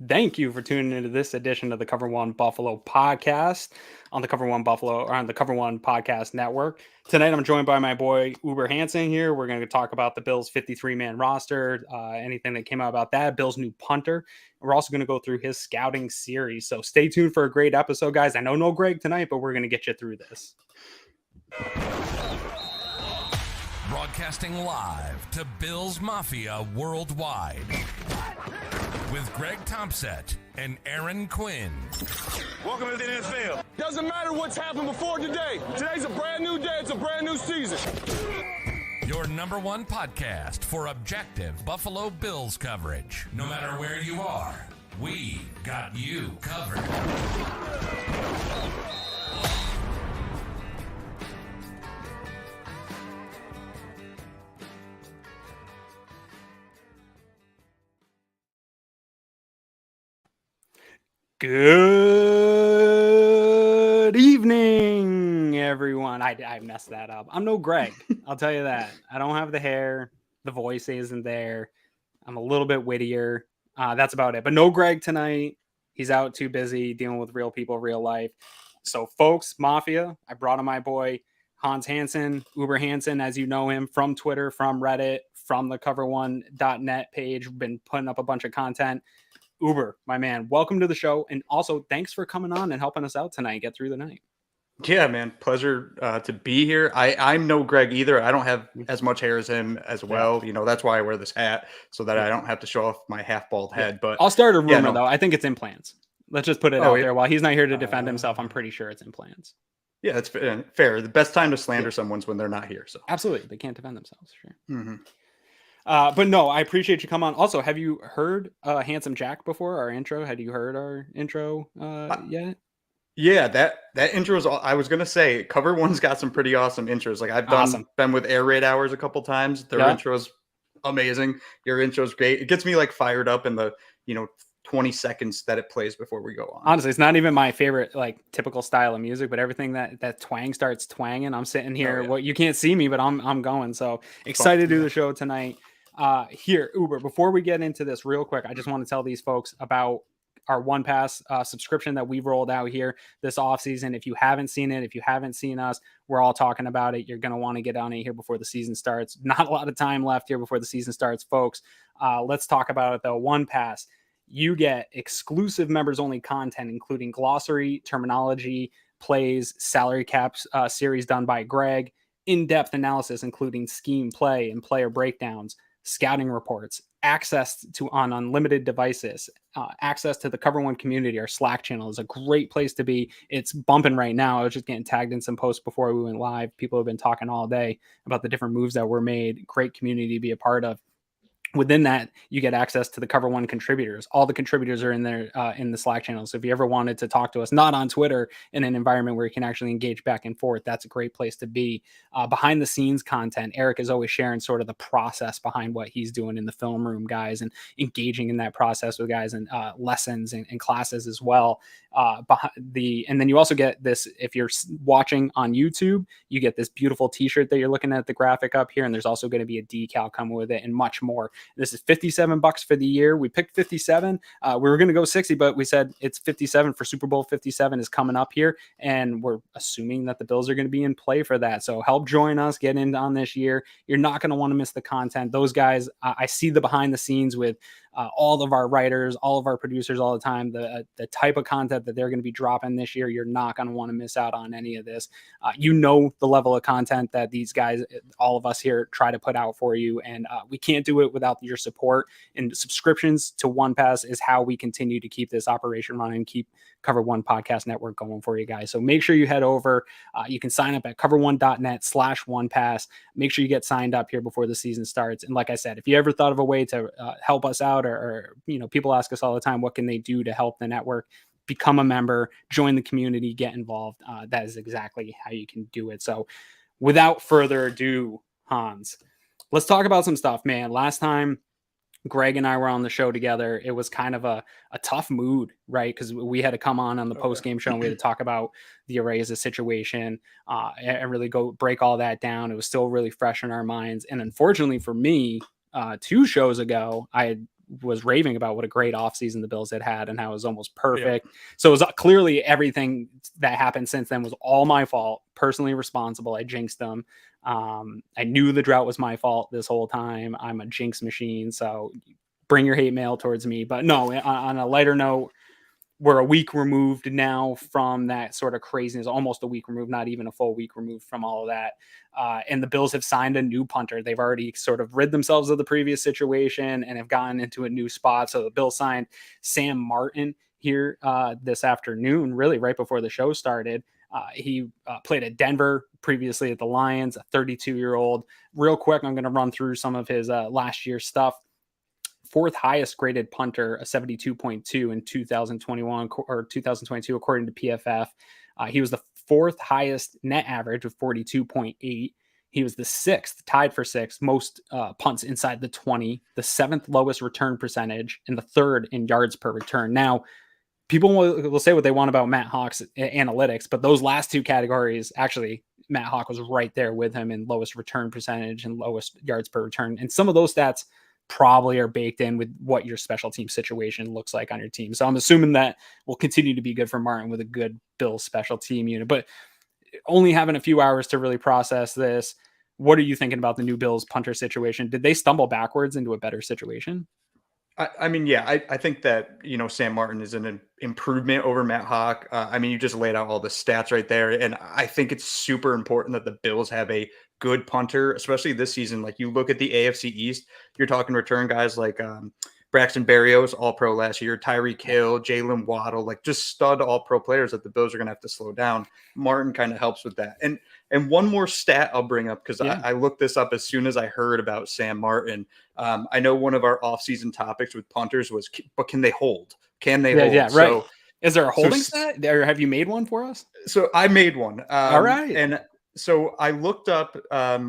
Thank you for tuning into this edition of the Cover One Buffalo podcast on the Cover One Buffalo or on the Cover One Podcast Network. Tonight, I'm joined by my boy Uber Hansen here. We're going to talk about the Bills' 53-man roster, anything that came out about that, Bills' new punter. We're also going to go through his scouting series. So stay tuned for a great episode, guys. I know no Greg tonight, but we're going to get you through this. Broadcasting live to Bills Mafia worldwide with Greg Thompsett and Aaron Quinn. Welcome to the NFL. Doesn't matter what's happened before today. Today's a brand new day. It's a brand new season. Your number one podcast for objective Buffalo Bills coverage. No matter where you are, we got you covered. Good evening, everyone. I messed that up. I'm no Greg. I'll tell you that. I don't have the hair. The voice isn't there. I'm a little bit wittier. That's about it. But no Greg tonight. He's out too busy dealing with real people, real life. So, folks, Mafia, I brought in my boy, Hansen, Uber Hansen, as you know him, from Twitter, from Reddit, from the cover1.net page. Been putting up a bunch of content. Uber, my man, welcome to the show. And also, thanks for coming on and helping us out tonight, get through the night. Yeah, man. Pleasure to be here. I'm no Greg either. I don't have as much hair as him as well. You know, that's why I wear this hat, so that I don't have to show off my half bald head. But I'll start a rumor, though. I think it's implants. Let's just put it out there. While he's not here to defend himself, I'm pretty sure it's implants. Yeah, that's fair. The best time to slander someone's when they're not here. So absolutely. They can't defend themselves. Sure. Mm-hmm. But no, I appreciate you coming on. Also, have you heard Handsome Jack before, our intro? Had you heard our intro yet? Yeah, that intro is all I was gonna say. Cover One's got some pretty awesome intros. Like I've been with Air Raid Hours a couple times. Their intro's amazing. Your intro's great. It gets me like fired up in the 20 seconds that it plays before we go on. Honestly, it's not even my favorite like typical style of music, but everything that twang starts twanging, I'm sitting here. Well, you can't see me, but I'm going. So excited to do the show tonight. Here, Uber, before we get into this real quick, I just want to tell these folks about our One Pass subscription that we've rolled out here this offseason. If you haven't seen it, if you haven't seen us, we're all talking about it. You're going to want to get on it here before the season starts. Not a lot of time left here before the season starts, folks. Let's talk about it, though. One Pass. You get exclusive members only content, including glossary, terminology, plays, salary caps series done by Greg, in-depth analysis, including scheme play and player breakdowns, scouting reports, access to on unlimited devices, access to the Cover One community. Our Slack channel is a great place to be. It's bumping right now. I was just getting tagged in some posts before we went live. People have been talking all day about the different moves that were made. Great community to be a part of. Within that, you get access to the Cover One contributors. All the contributors are in there in the Slack channel. So if you ever wanted to talk to us, not on Twitter, in an environment where you can actually engage back and forth, that's a great place to be. Behind the scenes content, Eric is always sharing sort of the process behind what he's doing in the film room, guys, and engaging in that process with guys and lessons and classes as well. And then you also get this, if you're watching on YouTube, you get this beautiful t-shirt that you're looking at the graphic up here. And there's also going to be a decal coming with it and much more. This is $57 for the year. We picked 57. We were going to go 60, but we said it's 57 for Super Bowl 57 is coming up here. And we're assuming that the Bills are going to be in play for that. So help join us, get in on this year. You're not going to want to miss the content. Those guys, I see the behind the scenes with all of our writers, all of our producers all the time, the type of content that they're going to be dropping this year. You're not going to want to miss out on any of this. The level of content that these guys, all of us here, try to put out for you. And we can't do it without your support. And subscriptions to One Pass is how we continue to keep this operation running and keep Cover One Podcast Network going for you guys. So make sure you head over. You can sign up at cover1.net/OnePass. Make sure you get signed up here before the season starts. And like I said, if you ever thought of a way to help us out, or people ask us all the time, what can they do to help the network? Become a member, join the community, get involved. That is exactly how you can do it. So without further ado, Hans, let's talk about some stuff, man. Last time Greg and I were on the show together, it was kind of a tough mood, right? Because we had to come on the post-game show and we had to talk about the Araiza situation and really go break all that down. It was still really fresh in our minds. And unfortunately for me, 2 shows ago, I had was raving about what a great offseason the Bills had and how it was almost perfect. So it was clearly everything that happened since then was all my fault, personally responsible. I jinxed them. I knew the drought was my fault this whole time. I'm a jinx machine. So bring your hate mail towards me. But no, on a lighter note, we're a week removed now from that sort of craziness, almost a week removed, not even a full week removed from all of that. And the Bills have signed a new punter. They've already sort of rid themselves of the previous situation and have gotten into a new spot. So the Bills signed Sam Martin here this afternoon, really right before the show started. He played at Denver, previously at the Lions, a 32-year-old. Real quick, I'm going to run through some of his last year stuff. Fourth highest graded punter, a 72.2 in 2021 or 2022, according to PFF. He was the fourth highest net average of 42.8. He was the sixth, tied for sixth, most punts inside the 20, the seventh lowest return percentage, and the third in yards per return. Now, people will say what they want about Matt Hawk's analytics, but those last two categories, actually, Matt Hawk was right there with him in lowest return percentage and lowest yards per return. And some of those stats probably are baked in with what your special team situation looks like on your team. So I'm assuming that will continue to be good for Martin with a good Bills special team unit, but only having a few hours to really process this. What are you thinking about the new Bills punter situation? Did they stumble backwards into a better situation? I mean, yeah, I think that, Sam Martin is an improvement over Matt Hawk. I mean, you just laid out all the stats right there. And I think it's super important that the Bills have a good punter, especially this season. Like you look at the AFC East, you're talking return guys like Braxton Berrios, all pro last year, Tyreek Hill, Jalen Waddle, like just stud all pro players that the Bills are going to have to slow down. Martin kind of helps with that. And one more stat I'll bring up, because I looked this up as soon as I heard about Sam Martin. I know one of our offseason topics with punters was, but can they hold? Can they hold? Yeah, right. So, is there a holding stat? Or have you made one for us? So I made one. All right. And so I looked up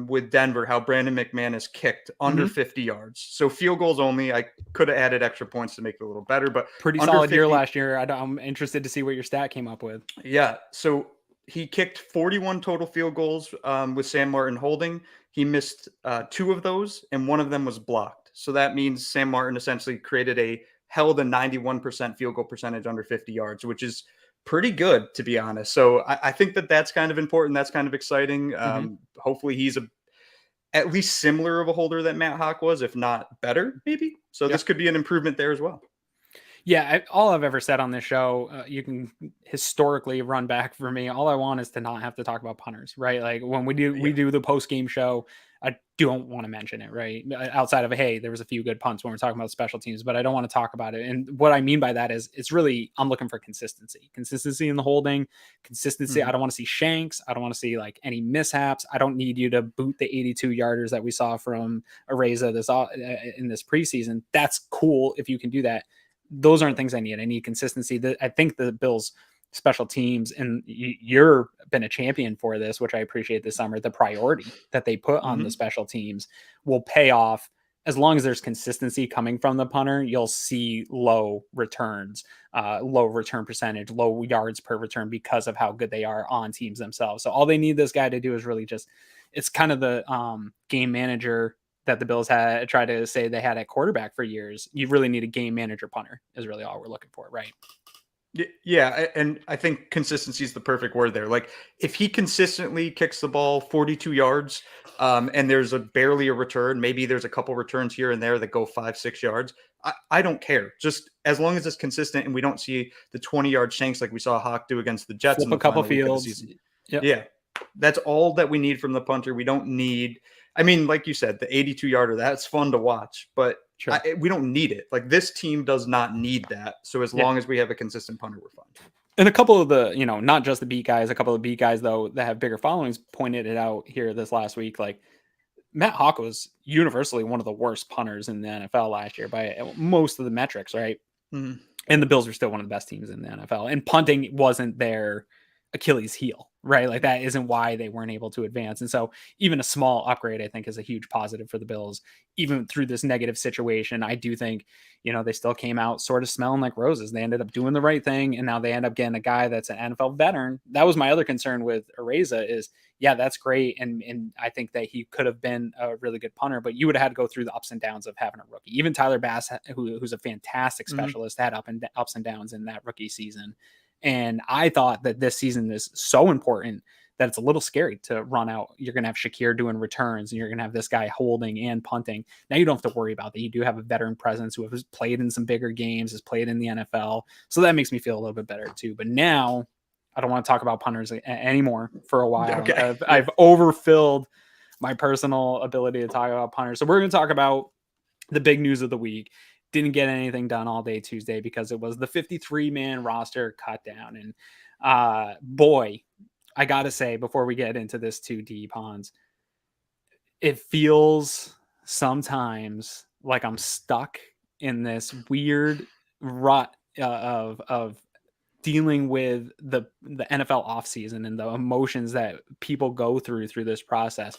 with Denver how Brandon McManus kicked under 50 yards. So field goals only. I could have added extra points to make it a little better, but pretty solid year last year. I'm interested to see what your stat came up with. Yeah. So he kicked 41 total field goals with Sam Martin holding. He missed 2 of those, and 1 of them was blocked. So that means Sam Martin essentially held a 91% field goal percentage under 50 yards, which is pretty good, to be honest. So I think that's kind of important. That's kind of exciting. Hopefully he's at least similar of a holder that Matt Hawk was, if not better, maybe. So this could be an improvement there as well. Yeah, all I've ever said on this show, you can historically run back for me. All I want is to not have to talk about punters, right? Like when we do the post-game show, I don't want to mention it, right? Outside of, hey, there was a few good punts when we're talking about special teams, but I don't want to talk about it. And what I mean by that is I'm looking for consistency in the holding, consistency. I don't want to see shanks. I don't want to see like any mishaps. I don't need you to boot the 82 yarders that we saw from Areza in this preseason. That's cool if you can do that. Those aren't things I need. I need consistency. I think the Bills special teams, and you're been a champion for this, which I appreciate this summer, the priority that they put on the special teams will pay off. As long as there's consistency coming from the punter, you'll see low returns, low return percentage, low yards per return because of how good they are on teams themselves. So all they need this guy to do is really it's kind of the game manager that the Bills had tried to say they had at quarterback for years. You really need a game manager punter is really all we're looking for, right? Yeah, and I think consistency is the perfect word there. Like if he consistently kicks the ball 42 yards and there's barely a return, maybe there's a couple returns here and there that go 5-6 yards, I don't care. Just as long as it's consistent and we don't see the 20-yard shanks like we saw Hawk do against the Jets. Flip a couple fields. Yeah, that's all that we need from the punter. We don't need, I mean, like you said, the 82-yarder, that's fun to watch, but sure. We don't need it. Like this team does not need that. So as long as we have a consistent punter, we're fine. And a couple of the, not just the beat guys, a couple of beat guys though that have bigger followings pointed it out here this last week. Like Matt Hawk was universally one of the worst punters in the NFL last year by most of the metrics, right? And the Bills are still one of the best teams in the NFL. And punting wasn't their Achilles heel, right? Like that isn't why they weren't able to advance. And so even a small upgrade, I think, is a huge positive for the Bills, even through this negative situation. I do think, they still came out sort of smelling like roses. They ended up doing the right thing. And now they end up getting a guy that's an NFL veteran. That was my other concern with Areza is, yeah, that's great. And I think that he could have been a really good punter, but you would have had to go through the ups and downs of having a rookie. Even Tyler Bass, who's a fantastic specialist, had ups and downs in that rookie season. And I thought that this season is so important that it's a little scary to run out. You're going to have Shakir doing returns and you're going to have this guy holding and punting. Now you don't have to worry about that. You do have a veteran presence who has played in some bigger games, has played in the NFL. So that makes me feel a little bit better too. But now I don't want to talk about punters anymore for a while. Okay. I've overfilled my personal ability to talk about punters. So we're going to talk about the big news of the week. Didn't get anything done all day Tuesday because it was the 53-man roster cut down. And boy, I got to say, before we get into this too deep, Hans, it feels sometimes like I'm stuck in this weird rut of dealing with the NFL offseason and the emotions that people go through this process.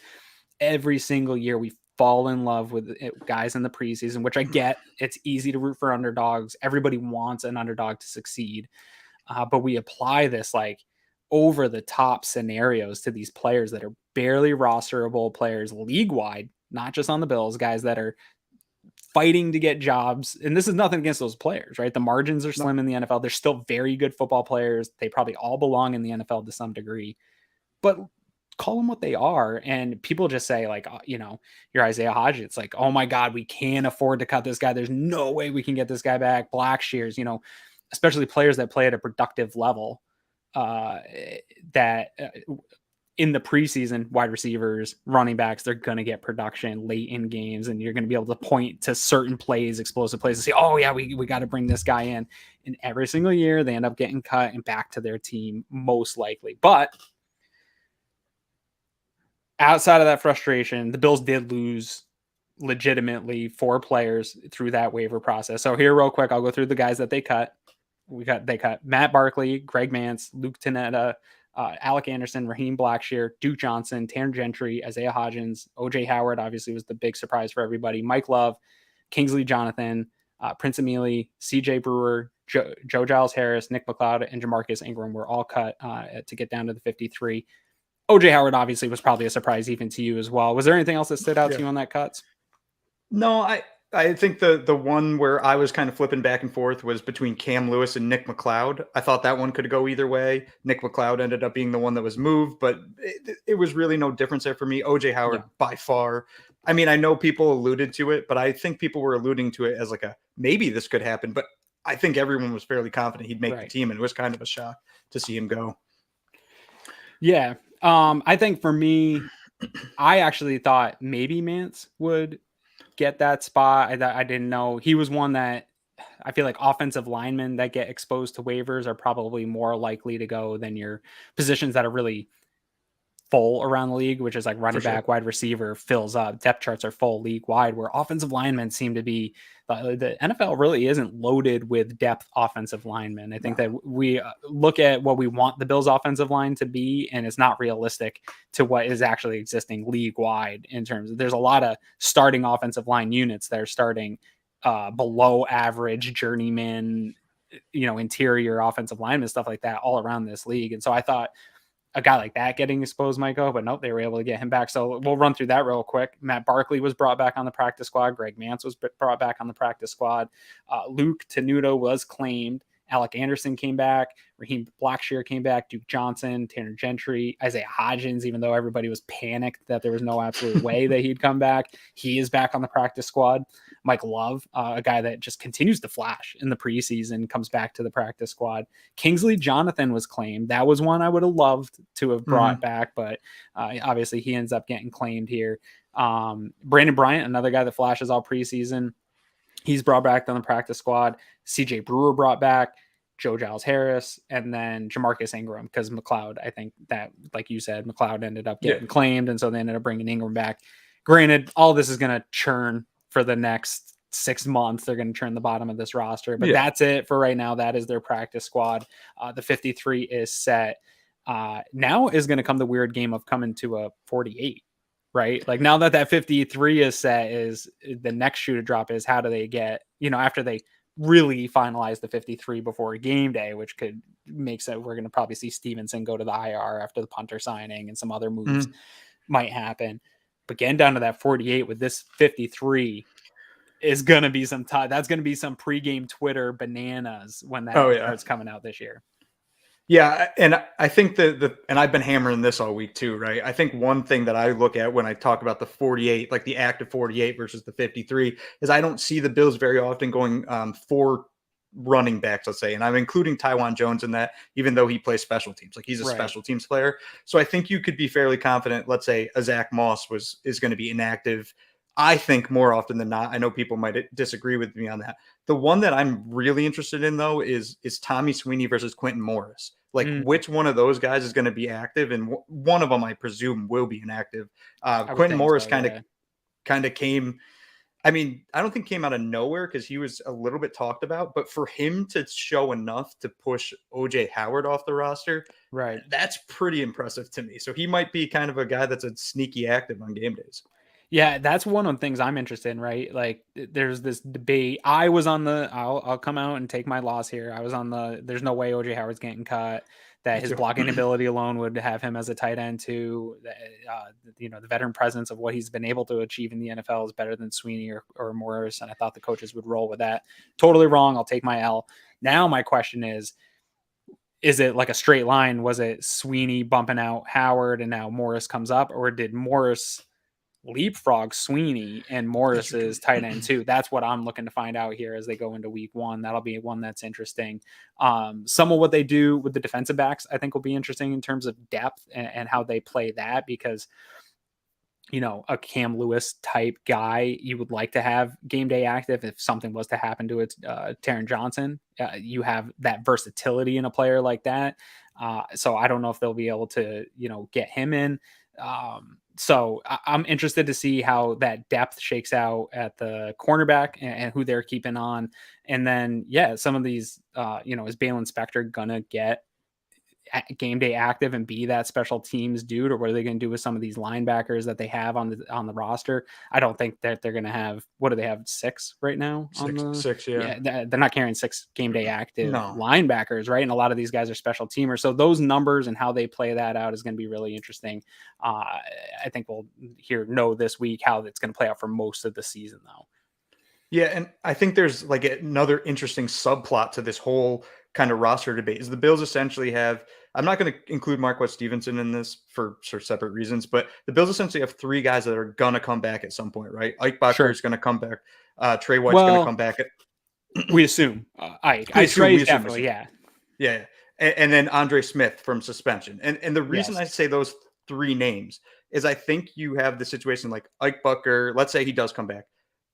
Every single year we fall in love with guys in the preseason, which I get. It's easy to root for underdogs. Everybody wants an underdog to succeed. But we apply this like over the top scenarios to these players that are barely rosterable players league wide, not just on the Bills, guys that are fighting to get jobs. And this is nothing against those players, right? The margins are slim in the NFL. They're still very good football players. They probably all belong in the NFL to some degree, but call them what they are. And people just say like, you're Isaiah Hodgins. It's like, oh my God, we can't afford to cut this guy. There's no way we can get this guy back. Blackshears, especially players that play at a productive level, that in the preseason, wide receivers, running backs, they're going to get production late in games. And you're going to be able to point to certain plays, explosive plays, and say, oh yeah, we got to bring this guy in. And every single year they end up getting cut and back to their team most likely. But outside of that frustration, the Bills did lose legitimately 4 players through that waiver process. So here real quick, I'll go through the guys that they cut. They cut Matt Barkley, Greg Mance, Luke Tanetta, Alec Anderson, Raheem Blackshear, Duke Johnson, Tanner Gentry, Isaiah Hodgins, OJ Howard obviously was the big surprise for everybody, Mike Love, Kingsley Jonathan, Prince Emili, CJ Brewer, Joe Giles Harris, Nick McLeod, and Jamarcus Ingram were all cut to get down to the 53. OJ Howard obviously was probably a surprise even to you as well. Was there anything else that stood out to you on that cuts? No, I think the one where I was kind of flipping back and forth was between Cam Lewis and Nick McLeod. I thought that one could go either way. Nick McLeod ended up being the one that was moved, but it was really no difference there for me. OJ Howard by far. I mean, I know people alluded to it, but I think people were alluding to it as like maybe this could happen, but I think everyone was fairly confident he'd make the team, and it was kind of a shock to see him go. Yeah. I think for me, I actually thought maybe Mance would get that spot. I didn't know. He was one that I feel like offensive linemen that get exposed to waivers are probably more likely to go than your positions that are really full around the league, which is like running back, wide receiver fills up. Depth charts are full league wide, where offensive linemen seem to be the NFL really isn't loaded with depth offensive linemen. I think that we look at what we want the Bills offensive line to be, and it's not realistic to what is actually existing league wide in terms of, there's a lot of starting offensive line units that are starting below average journeyman, interior offensive linemen, stuff like that all around this league. And so I thought a guy like that getting exposed might go, but nope, they were able to get him back. So we'll run through that real quick. Matt Barkley was brought back on the practice squad. Greg Mance was brought back on the practice squad. Luke Tenuto was claimed. Alec Anderson came back. Raheem Blackshear came back. Duke Johnson, Tanner Gentry, Isaiah Hodgins, even though everybody was panicked that there was no absolute way that he'd come back, he is back on the practice squad. Mike Love, a guy that just continues to flash in the preseason, comes back to the practice squad. Kingsley Jonathan was claimed. That was one I would have loved to have brought back, but obviously he ends up getting claimed here. Brandon Bryant, another guy that flashes all preseason, he's brought back on the practice squad. CJ Brewer brought back. Joe Giles Harris, and then Jamarcus Ingram, because McLeod, I think that, like you said, McLeod ended up getting claimed, and so they ended up bringing Ingram back. Granted, all this is going to churn for the next 6 months. They're going to churn the bottom of this roster, but that's it for right now. That is their practice squad. The 53 is set. Now is going to come the weird game of coming to a 48, right? Like now that 53 is set, is the next shoe to drop is how do they get, after they really finalize the 53 before game day, which could make sense. We're going to probably see Stevenson go to the IR after the punter signing and some other moves might happen. But getting down to that 48 with this 53 is going to be that's going to be some pregame Twitter bananas when that starts coming out this year. Yeah, and I think and I've been hammering this all week too, right? I think one thing that I look at when I talk about the 48, like the active 48 versus the 53, is I don't see the Bills very often going for running backs, let's say, and I'm including Tywan Jones in that, even though he plays special teams, like he's a special teams player. So I think you could be fairly confident. Let's say a Zach Moss is going to be inactive. I think more often than not. I know people might disagree with me on that. The one that I'm really interested in, though, is Tommy Sweeney versus Quentin Morris. Like, which one of those guys is going to be active? And one of them, I presume, will be inactive. Quentin Morris kind of came. I mean, I don't think came out of nowhere because he was a little bit talked about. But for him to show enough to push OJ Howard off the roster, right, that's pretty impressive to me. So he might be kind of a guy that's a sneaky active on game days. Yeah, that's one of the things I'm interested in, right? Like there's this debate. I was on I'll come out and take my loss here. I was on there's no way OJ Howard's getting cut, that his blocking ability alone would have him as a tight end too. The veteran presence of what he's been able to achieve in the NFL is better than Sweeney or Morris. And I thought the coaches would roll with that. Totally wrong. I'll take my L. Now my question is it like a straight line? Was it Sweeney bumping out Howard and now Morris comes up, or did Morris leapfrog Sweeney and Morris's tight end too? That's what I'm looking to find out here as they go into week one. That'll be one that's interesting. Some of what they do with the defensive backs, I think will be interesting in terms of depth and how they play that, because a Cam Lewis type guy, you would like to have game day active. If something was to happen to it, Taron Johnson, you have that versatility in a player like that. So I don't know if they'll be able to, get him in. So I'm interested to see how that depth shakes out at the cornerback and who they're keeping on. And then, some of these, is Balin Spector going to get game day active and be that special teams dude, or what are they going to do with some of these linebackers that they have on the roster? I don't think that they're going to have, what do they have, 6 right now? Six, yeah. They're not carrying 6 game day active linebackers, right? And a lot of these guys are special teamers. So those numbers and how they play that out is going to be really interesting. I think we'll know this week how it's going to play out for most of the season, though. Yeah, and I think there's like another interesting subplot to this whole kind of roster debate is the Bills essentially have, I'm not going to include Marquez Stevenson in this for separate reasons, but the Bills essentially have 3 guys that are going to come back at some point, right? Ike Boettger is going to come back. Trey White's going to come back. We assume. Ike. Trey definitely, yeah. Yeah. And then Andre Smith from suspension. And the reason I say those 3 names is I think you have the situation like Ike Boettger, let's say he does come back.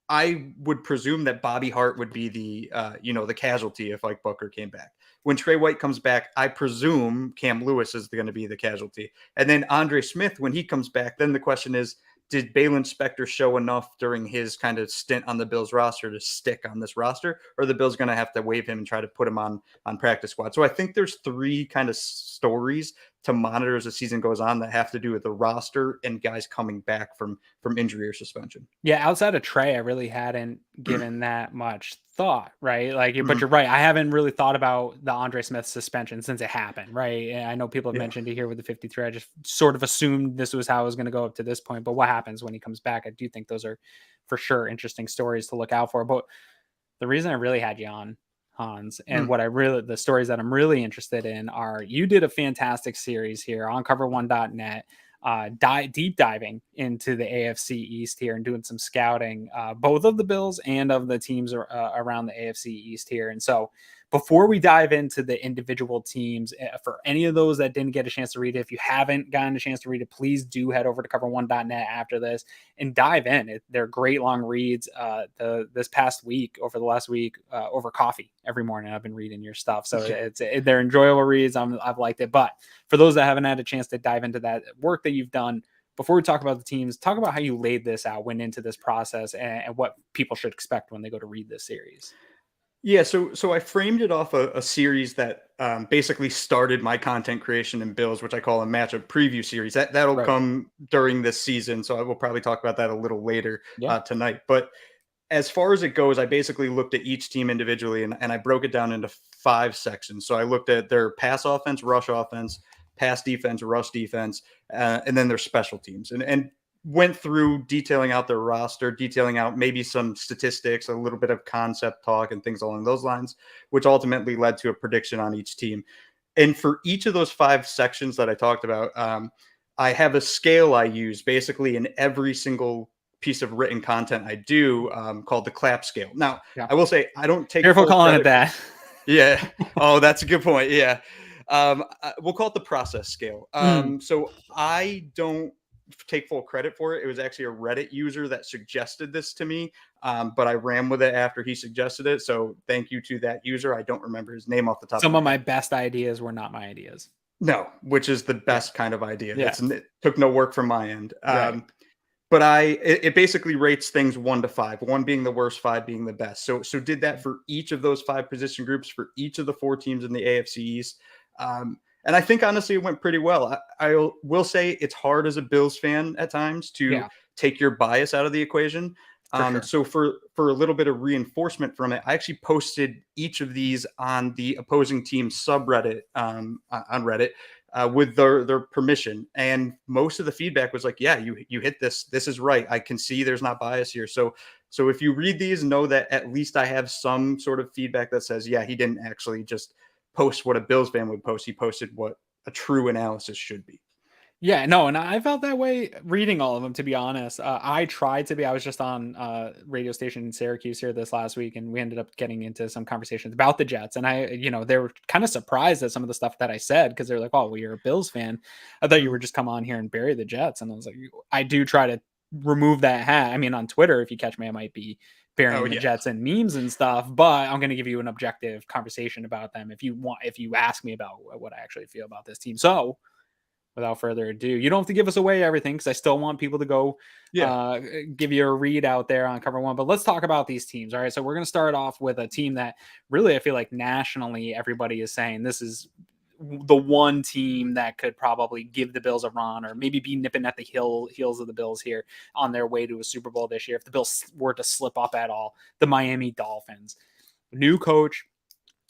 I would presume that Bobby Hart would be the casualty if Ike Boettger came back. When Trey White comes back, I presume Cam Lewis is going to be the casualty. And then Andre Smith, when he comes back, then the question is, did Balin Spector show enough during his kind of stint on the Bills roster to stick on this roster, or are the Bills going to have to waive him and try to put him on practice squad? So I think there's 3 kind of stories to monitor as the season goes on that have to do with the roster and guys coming back from injury or suspension. Yeah, outside of Trey, I really hadn't given that much thought, right? But you're right. I haven't really thought about the Andre Smith suspension since it happened, right? And I know people have mentioned it here with the 53. I just sort of assumed this was how it was going to go up to this point. But what happens when he comes back? I do think those are for sure interesting stories to look out for. But the reason I really had you on, Hans, and the stories that I'm really interested in are, you did a fantastic series here on cover1.net, deep diving into the AFC East here and doing some scouting, both of the Bills and of the teams around the AFC East here. And so before we dive into the individual teams, for any of those that didn't get a chance to read it, if you haven't gotten a chance to read it, please do head over to cover1.net after this and dive in. They're great long reads. This past week, over the last week, over coffee every morning, I've been reading your stuff. So they're enjoyable reads. I've liked it. But for those that haven't had a chance to dive into that work that you've done, before we talk about the teams, talk about how you laid this out, went into this process, and what people should expect when they go to read this series. Yeah, so I framed it off a series that basically started my content creation in Bills, which I call a matchup preview series. That'll Right. come during this season, so I will probably talk about that a little later Yeah. tonight. But as far as it goes, I basically looked at each team individually and I broke it down into 5 sections. So I looked at their pass offense, rush offense, pass defense, rush defense, and then their special teams. And went through detailing out their roster, detailing out maybe some statistics, a little bit of concept talk and things along those lines, which ultimately led to a prediction on each team. And for each of those 5 sections that I talked about, I have a scale I use basically in every single piece of written content I do, called the clap scale. Now, Yeah. I will say I don't take Careful full calling it credit that. yeah. Oh, that's a good point. Yeah. We'll call it the process scale. So I don't take full credit for it. It was actually a Reddit user that suggested this to me, but I ran with it after he suggested it. So thank you to that user. I don't remember his name off the top Some of of my my head. best ideas were not my ideas. No, which is the best kind of idea. Yeah. It took no work from my end. Right. But it basically rates things 1 to 5, 1 being the worst, 5 being the best. So did that for each of those 5 position groups for each of the 4 teams in the AFC East. And I think honestly it went pretty well. I will say it's hard as a Bills fan at times to take your bias out of the equation. Sure. So for a little bit of reinforcement from it, I actually posted each of these on the opposing team subreddit, on Reddit, with their permission. And most of the feedback was like, yeah, you hit this. This is right. I can see there's not bias here. So if you read these, know that at least I have some sort of feedback that says, yeah, he didn't actually just post what a Bills fan would post. He posted what a true analysis should be. Yeah, no, and I felt that way reading all of them, to be honest. I tried to be, I was just on radio station in Syracuse here this last week, and we ended up getting into some conversations about the Jets. And they were kind of surprised at some of the stuff that I said, because they're like, oh, well, you're a Bills fan. I thought you were just come on here and bury the Jets. And I was like, I do try to remove that hat. I mean, on Twitter, if you catch me, I might be burying the Jets and memes and stuff, but I'm going to give you an objective conversation about them if you ask me about what I actually feel about this team. So, without further ado, you don't have to give us away everything, because I still want people to go give you a read out there on Cover One. But let's talk about these teams. All right. So we're going to start off with a team that really, I feel like nationally, everybody is saying this is the one team that could probably give the Bills a run, or maybe be nipping at the heels of the Bills here on their way to a Super Bowl this year, if the Bills were to slip up at all. The Miami Dolphins. New coach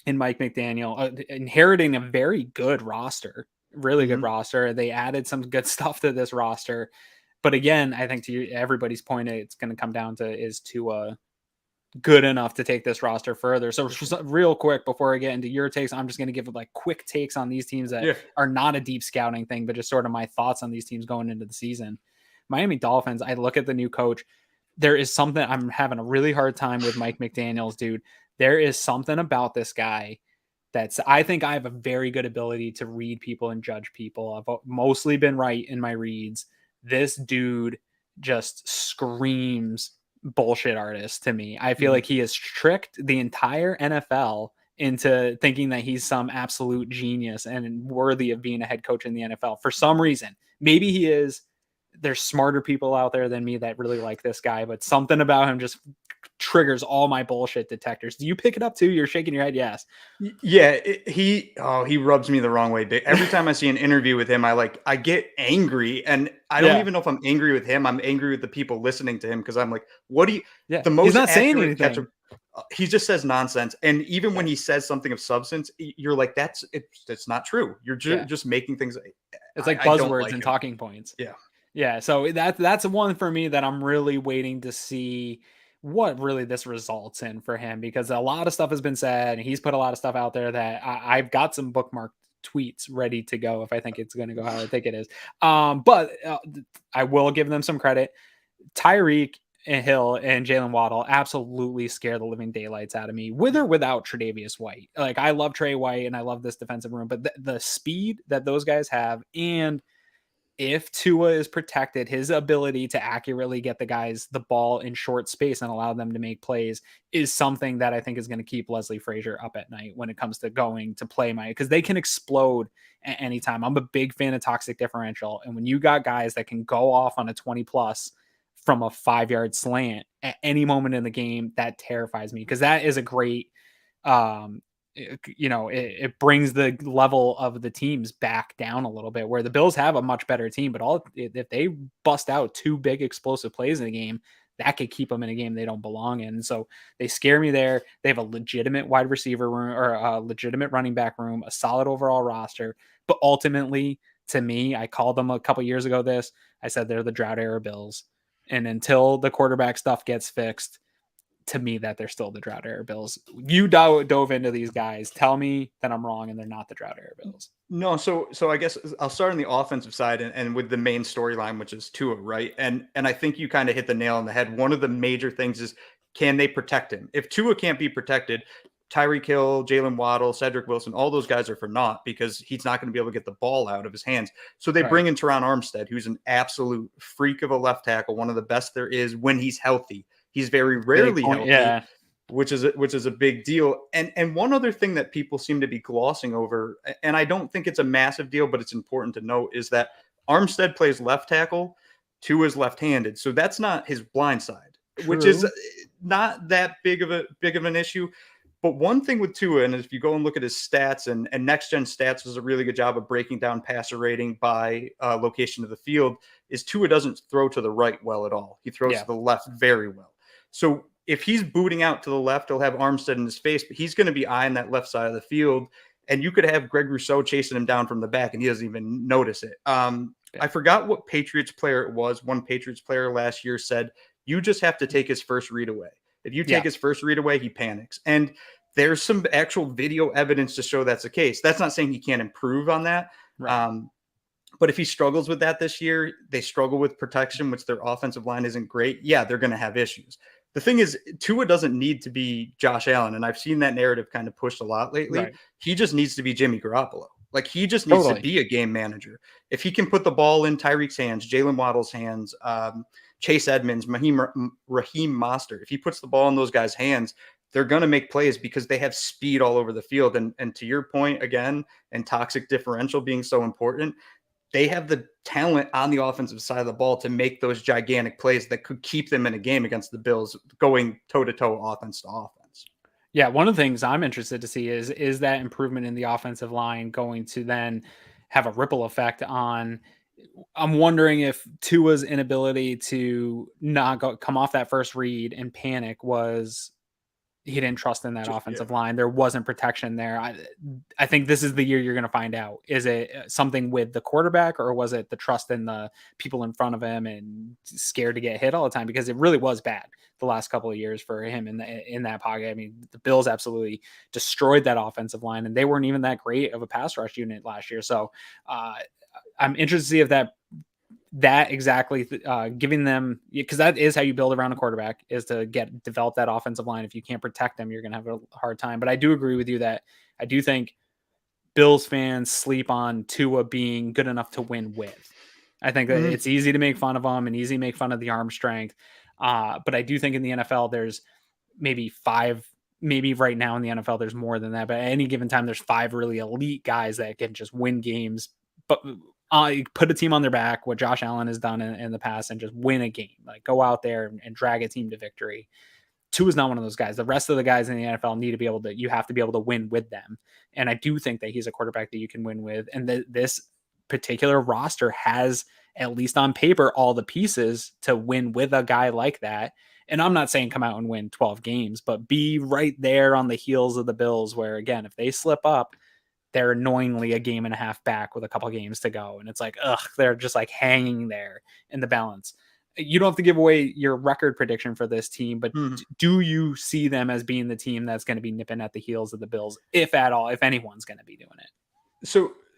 in Mike McDaniel, inheriting a very good roster. Really good roster. They added some good stuff to this roster, but again, I think to everybody's point, it's going to come down to is Tua good enough to take this roster further. So real quick before I get into your takes, I'm just going to give like quick takes on these teams that are not a deep scouting thing, but just sort of my thoughts on these teams going into the season. Miami Dolphins, I look at the new coach. There is something, I'm having a really hard time with Mike McDaniels, dude. There is something about this guy I think I have a very good ability to read people and judge people. I've mostly been right in my reads. This dude just screams bullshit artist to me. I feel like he has tricked the entire NFL into thinking that he's some absolute genius and worthy of being a head coach in the NFL for some reason. Maybe he is. There's smarter people out there than me that really like this guy, but something about him just triggers all my bullshit detectors. Do you pick it up too? You're shaking your head. Yes. Yeah. He rubs me the wrong way. Every time I see an interview with him, I get angry, and I don't even know if I'm angry with him. I'm angry with the people listening to him. Cause I'm like, what do you, the most he's not saying anything. He just says nonsense. And even when he says something of substance, you're like, it's not true. You're just making things. It's like buzzwords and talking points. Yeah. Yeah. So that's one for me that I'm really waiting to see what really this results in for him, because a lot of stuff has been said and he's put a lot of stuff out there that I've got some bookmarked tweets ready to go if I think it's going to go how I think it is. But I will give them some credit. Tyreek and Hill and Jalen Waddle absolutely scare the living daylights out of me, with or without Tre'Davious White. Like, I love Trey White and I love this defensive room, but the speed that those guys have, and if Tua is protected, his ability to accurately get the guys the ball in short space and allow them to make plays is something that I think is going to keep Leslie Frazier up at night when it comes to going to play because they can explode at any time. I'm a big fan of toxic differential. And when you got guys that can go off on a 20 plus from a 5-yard slant at any moment in the game, that terrifies me, because that is a great it brings the level of the teams back down a little bit, where the Bills have a much better team, but if they bust out 2 big explosive plays in a game, that could keep them in a game they don't belong in. So they scare me there. They have a legitimate wide receiver room, or a legitimate running back room, a solid overall roster, but ultimately, to me, I called them a couple years ago I said they're the drought era Bills. And until the quarterback stuff gets fixed, to me, that they're still the drought era Bills. You dove into these guys. Tell me that I'm wrong and they're not the drought era Bills. No, so I guess I'll start on the offensive side and with the main storyline, which is Tua, right? And I think you kind of hit the nail on the head. One of the major things is, can they protect him? If Tua can't be protected, Tyreek Hill, Jalen Waddle, Cedric Wilson, all those guys are for naught, because he's not going to be able to get the ball out of his hands. So they bring in Teron Armstead, who's an absolute freak of a left tackle, one of the best there is when he's healthy. He's very rarely healthy, which is a big deal. And one other thing that people seem to be glossing over, and I don't think it's a massive deal, but it's important to note, is that Armstead plays left tackle, Tua's left-handed, so that's not his blind side, which is not that big of an issue. But one thing with Tua, and if you go and look at his stats, and Next Gen Stats does a really good job of breaking down passer rating by location of the field, is Tua doesn't throw to the right well at all. He throws to the left very well. So if he's booting out to the left, he'll have Armstead in his face, but he's going to be eyeing that left side of the field. And you could have Greg Rousseau chasing him down from the back, and he doesn't even notice it. I forgot what Patriots player it was. One Patriots player last year said, you just have to take his first read away. If you take his first read away, he panics. And there's some actual video evidence to show that's the case. That's not saying he can't improve on that. Right. But if he struggles with that this year, they struggle with protection, which their offensive line isn't great. Yeah, they're going to have issues. The thing is, Tua doesn't need to be Josh Allen, and I've seen that narrative kind of pushed a lot lately. Right. He just needs to be Jimmy Garoppolo. Like, he just needs to be a game manager. If he can put the ball in Tyreek's hands, Jalen Waddle's hands, Chase Edmonds, Raheem Mostert, if he puts the ball in those guys' hands, they're going to make plays because they have speed all over the field. And to your point, again, and toxic differential being so important, they have the talent on the offensive side of the ball to make those gigantic plays that could keep them in a game against the Bills, going toe-to-toe offense to offense. Yeah, one of the things I'm interested to see is that improvement in the offensive line going to then have a ripple effect on. I'm wondering if Tua's inability to not come off that first read and panic was he didn't trust in that offensive line. There wasn't protection there. I think this is the year you're going to find out. Is it something with the quarterback, or was it the trust in the people in front of him and scared to get hit all the time? Because it really was bad the last couple of years for him in that pocket. I mean, the Bills absolutely destroyed that offensive line, and they weren't even that great of a pass rush unit last year. So I'm interested to see if that exactly giving them, because that is how you build around a quarterback, is to develop that offensive line. If you can't protect them, you're going to have a hard time. But I do agree with you that I do think Bills fans sleep on Tua being good enough to win with. I think that it's easy to make fun of him and easy to make fun of the arm strength. But I do think in the NFL, there's maybe right now in the NFL, there's more than that. But at any given time, there's 5 really elite guys that can just win games, but put a team on their back, what Josh Allen has done in the past, and just win a game. Like, go out there and drag a team to victory. Tua is not one of those guys. The rest of the guys in the NFL you have to be able to win with them. And I do think that he's a quarterback that you can win with. And this particular roster has, at least on paper, all the pieces to win with a guy like that. And I'm not saying come out and win 12 games, but be right there on the heels of the Bills, where, again, if they slip up, they're annoyingly a game and a half back with a couple games to go. And it's like, they're just like hanging there in the balance. You don't have to give away your record prediction for this team, but do you see them as being the team that's going to be nipping at the heels of the Bills, if at all, if anyone's going to be doing it?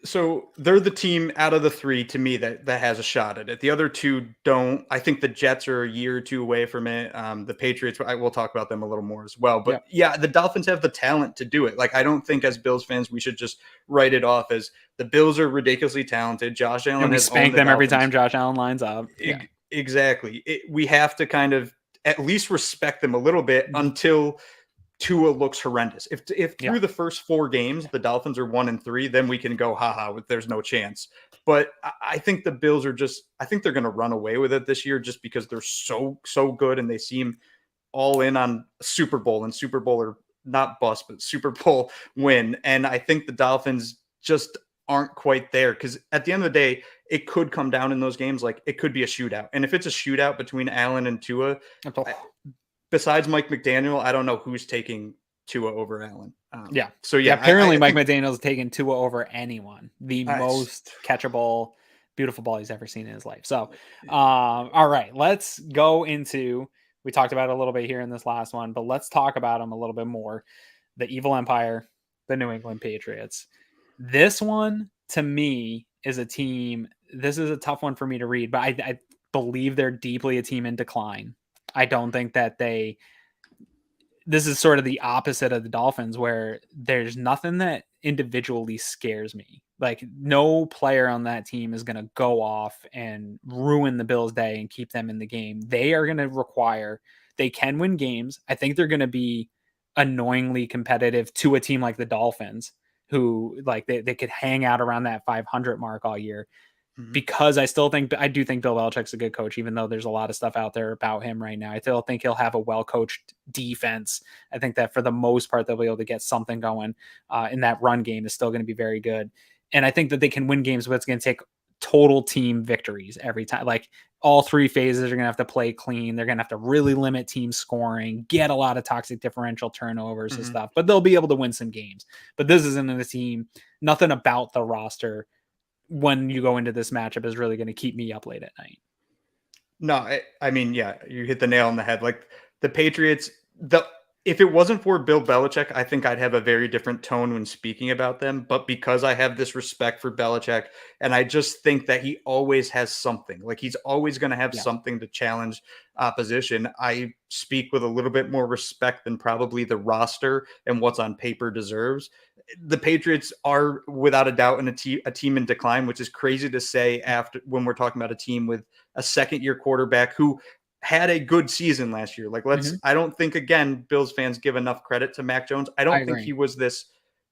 So they're the team out of the 3 to me that has a shot at it. The other 2 don't. I think the Jets are a year or 2 away from it. The Patriots, I will talk about them a little more as well. But yeah, the Dolphins have the talent to do it. Like, I don't think as Bills fans we should just write it off as the Bills are ridiculously talented. Josh Allen has spanked them every time Josh Allen lines up. Exactly. We have to kind of at least respect them a little bit until Tua looks horrendous. If through the first 4 games the Dolphins are 1-3, then we can go there's no chance. But I think the Bills are I think they're going to run away with it this year, just because they're so good and they seem all in on Super Bowl, and Super Bowl not bust, but Super Bowl win. And I think the Dolphins just aren't quite there, because at the end of the day, it could come down in those games. Like, it could be a shootout. And if it's a shootout between Allen and Tua, besides Mike McDaniel, I don't know who's taking Tua over Allen. Apparently Mike McDaniel's taken Tua over anyone. The most catchable, beautiful ball he's ever seen in his life. So, all right, let's go into, we talked about it a little bit here in this last one, but let's talk about them a little bit more. The Evil Empire, the New England Patriots. This one, to me, is a team. This is a tough one for me to read, but I believe they're deeply a team in decline. I don't think that this is sort of the opposite of the Dolphins, where there's nothing that individually scares me. Like, no player on that team is going to go off and ruin the Bills' day and keep them in the game. They are going to they can win games. I think they're going to be annoyingly competitive to a team like the Dolphins, who like they could hang out around that 500 mark all year, because I do think Bill Belichick's a good coach, even though there's a lot of stuff out there about him right now. I still think he'll have a well-coached defense. I think that for the most part, they'll be able to get something going, and that run game is still going to be very good. And I think that they can win games, but it's going to take total team victories every time. Like, all three phases are going to have to play clean. They're going to have to really limit team scoring, get a lot of toxic differential turnovers and stuff, but they'll be able to win some games. But this isn't a team, nothing about the roster when you go into this matchup is really going to keep me up late at night. No, I mean, yeah, you hit the nail on the head. Like, the Patriots, if it wasn't for Bill Belichick, I think I'd have a very different tone when speaking about them. But because I have this respect for Belichick, and I just think that he always has something, like, he's always going to have something to challenge opposition, I speak with a little bit more respect than probably the roster and what's on paper deserves. The Patriots are without a doubt a team in decline, which is crazy to say after, when we're talking about a team with a second-year quarterback who had a good season last year. Like, I don't think, again, Bills fans give enough credit to Mac Jones. I don't think he was this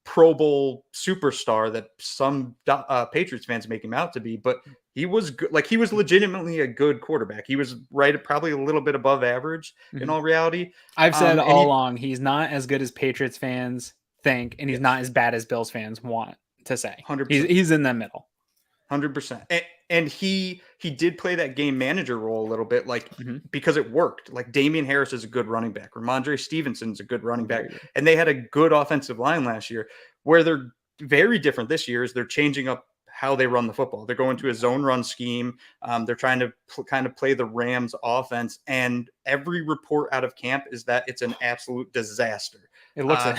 Pro Bowl superstar that some Patriots fans make him out to be, but he was good. Like, he was legitimately a good quarterback. He was probably a little bit above average in all reality. I've said all along, he's not as good as Patriots fans think, and he's not as bad as Bills fans want to say. 100%. He's in the middle. 100%. And he did play that game manager role a little bit, like, because it worked. Like, Damian Harris is a good running back. Ramondre Stevenson's a good running back. And they had a good offensive line last year. Where they're very different this year is they're changing up how they run the football. They're going to a zone run scheme. They're trying to kind of play the Rams offense. And every report out of camp is that it's an absolute disaster. It looks like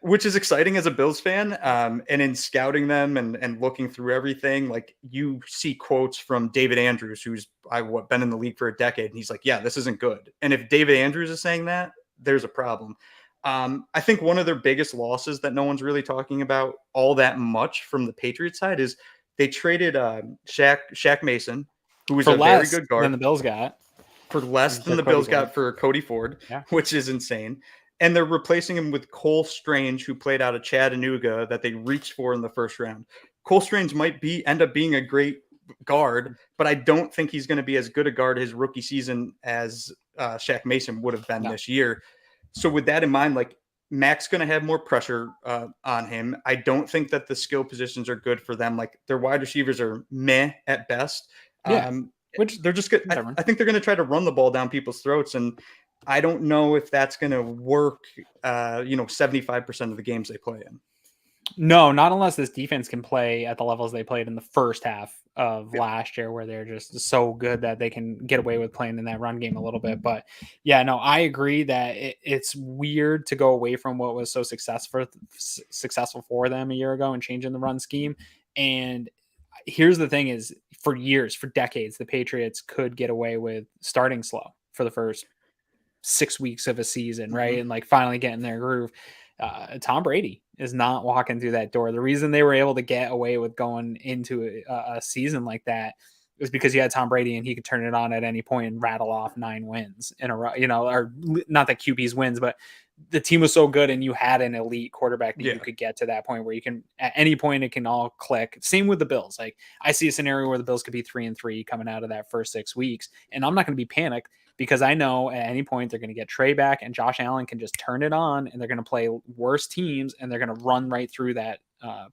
which is exciting as a Bills fan. And in scouting them and looking through everything, like, you see quotes from David Andrews, who's been in the league for a decade. And he's like, yeah, this isn't good. And if David Andrews is saying that, there's a problem. I think one of their biggest losses that no one's really talking about all that much from the Patriots side is they traded Shaq Mason, who was a very good guard. Than the Bills got. For less than the Bills got for Cody Ford, which is insane. And they're replacing him with Cole Strange, who played out of Chattanooga, that they reached for in the first round. Cole Strange might end up being a great guard, but I don't think he's going to be as good a guard his rookie season as Shaq Mason would have been this year. So with that in mind, like, Mac's going to have more pressure on him. I don't think that the skill positions are good for them. Like, their wide receivers are meh at best. Which they're just good. I think they're going to try to run the ball down people's throats, and I don't know if that's going to work, 75% of the games they play in. No, not unless this defense can play at the levels they played in the first half of last year, where they're just so good that they can get away with playing in that run game a little bit. But yeah, no, I agree that it's weird to go away from what was so successful for them a year ago and changing the run scheme. And here's the thing is, for decades, the Patriots could get away with starting slow for the first 6 weeks of a season, right? And like finally getting their groove. Tom Brady is not walking through that door. The reason they were able to get away with going into a season like that was because you had Tom Brady and he could turn it on at any point and rattle off 9 wins in a row, or not that QB's wins, but the team was so good and you had an elite quarterback that you could get to that point where you can, at any point, it can all click. Same with the Bills. Like, I see a scenario where the Bills could be 3-3 coming out of that first 6 weeks, and I'm not going to be panicked because I know at any point they're going to get Trey back and Josh Allen can just turn it on and they're going to play worse teams and they're going to run right through that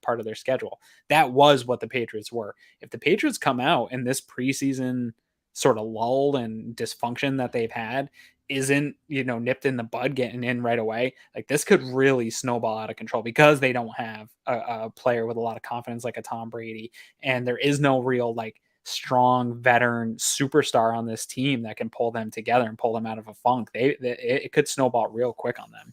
part of their schedule. That was what the Patriots were. If the Patriots come out and this preseason sort of lull and dysfunction that they've had isn't, nipped in the bud getting in right away, like this could really snowball out of control because they don't have a player with a lot of confidence like a Tom Brady. And there is no real like strong veteran superstar on this team that can pull them together and pull them out of a funk. It could snowball real quick on them.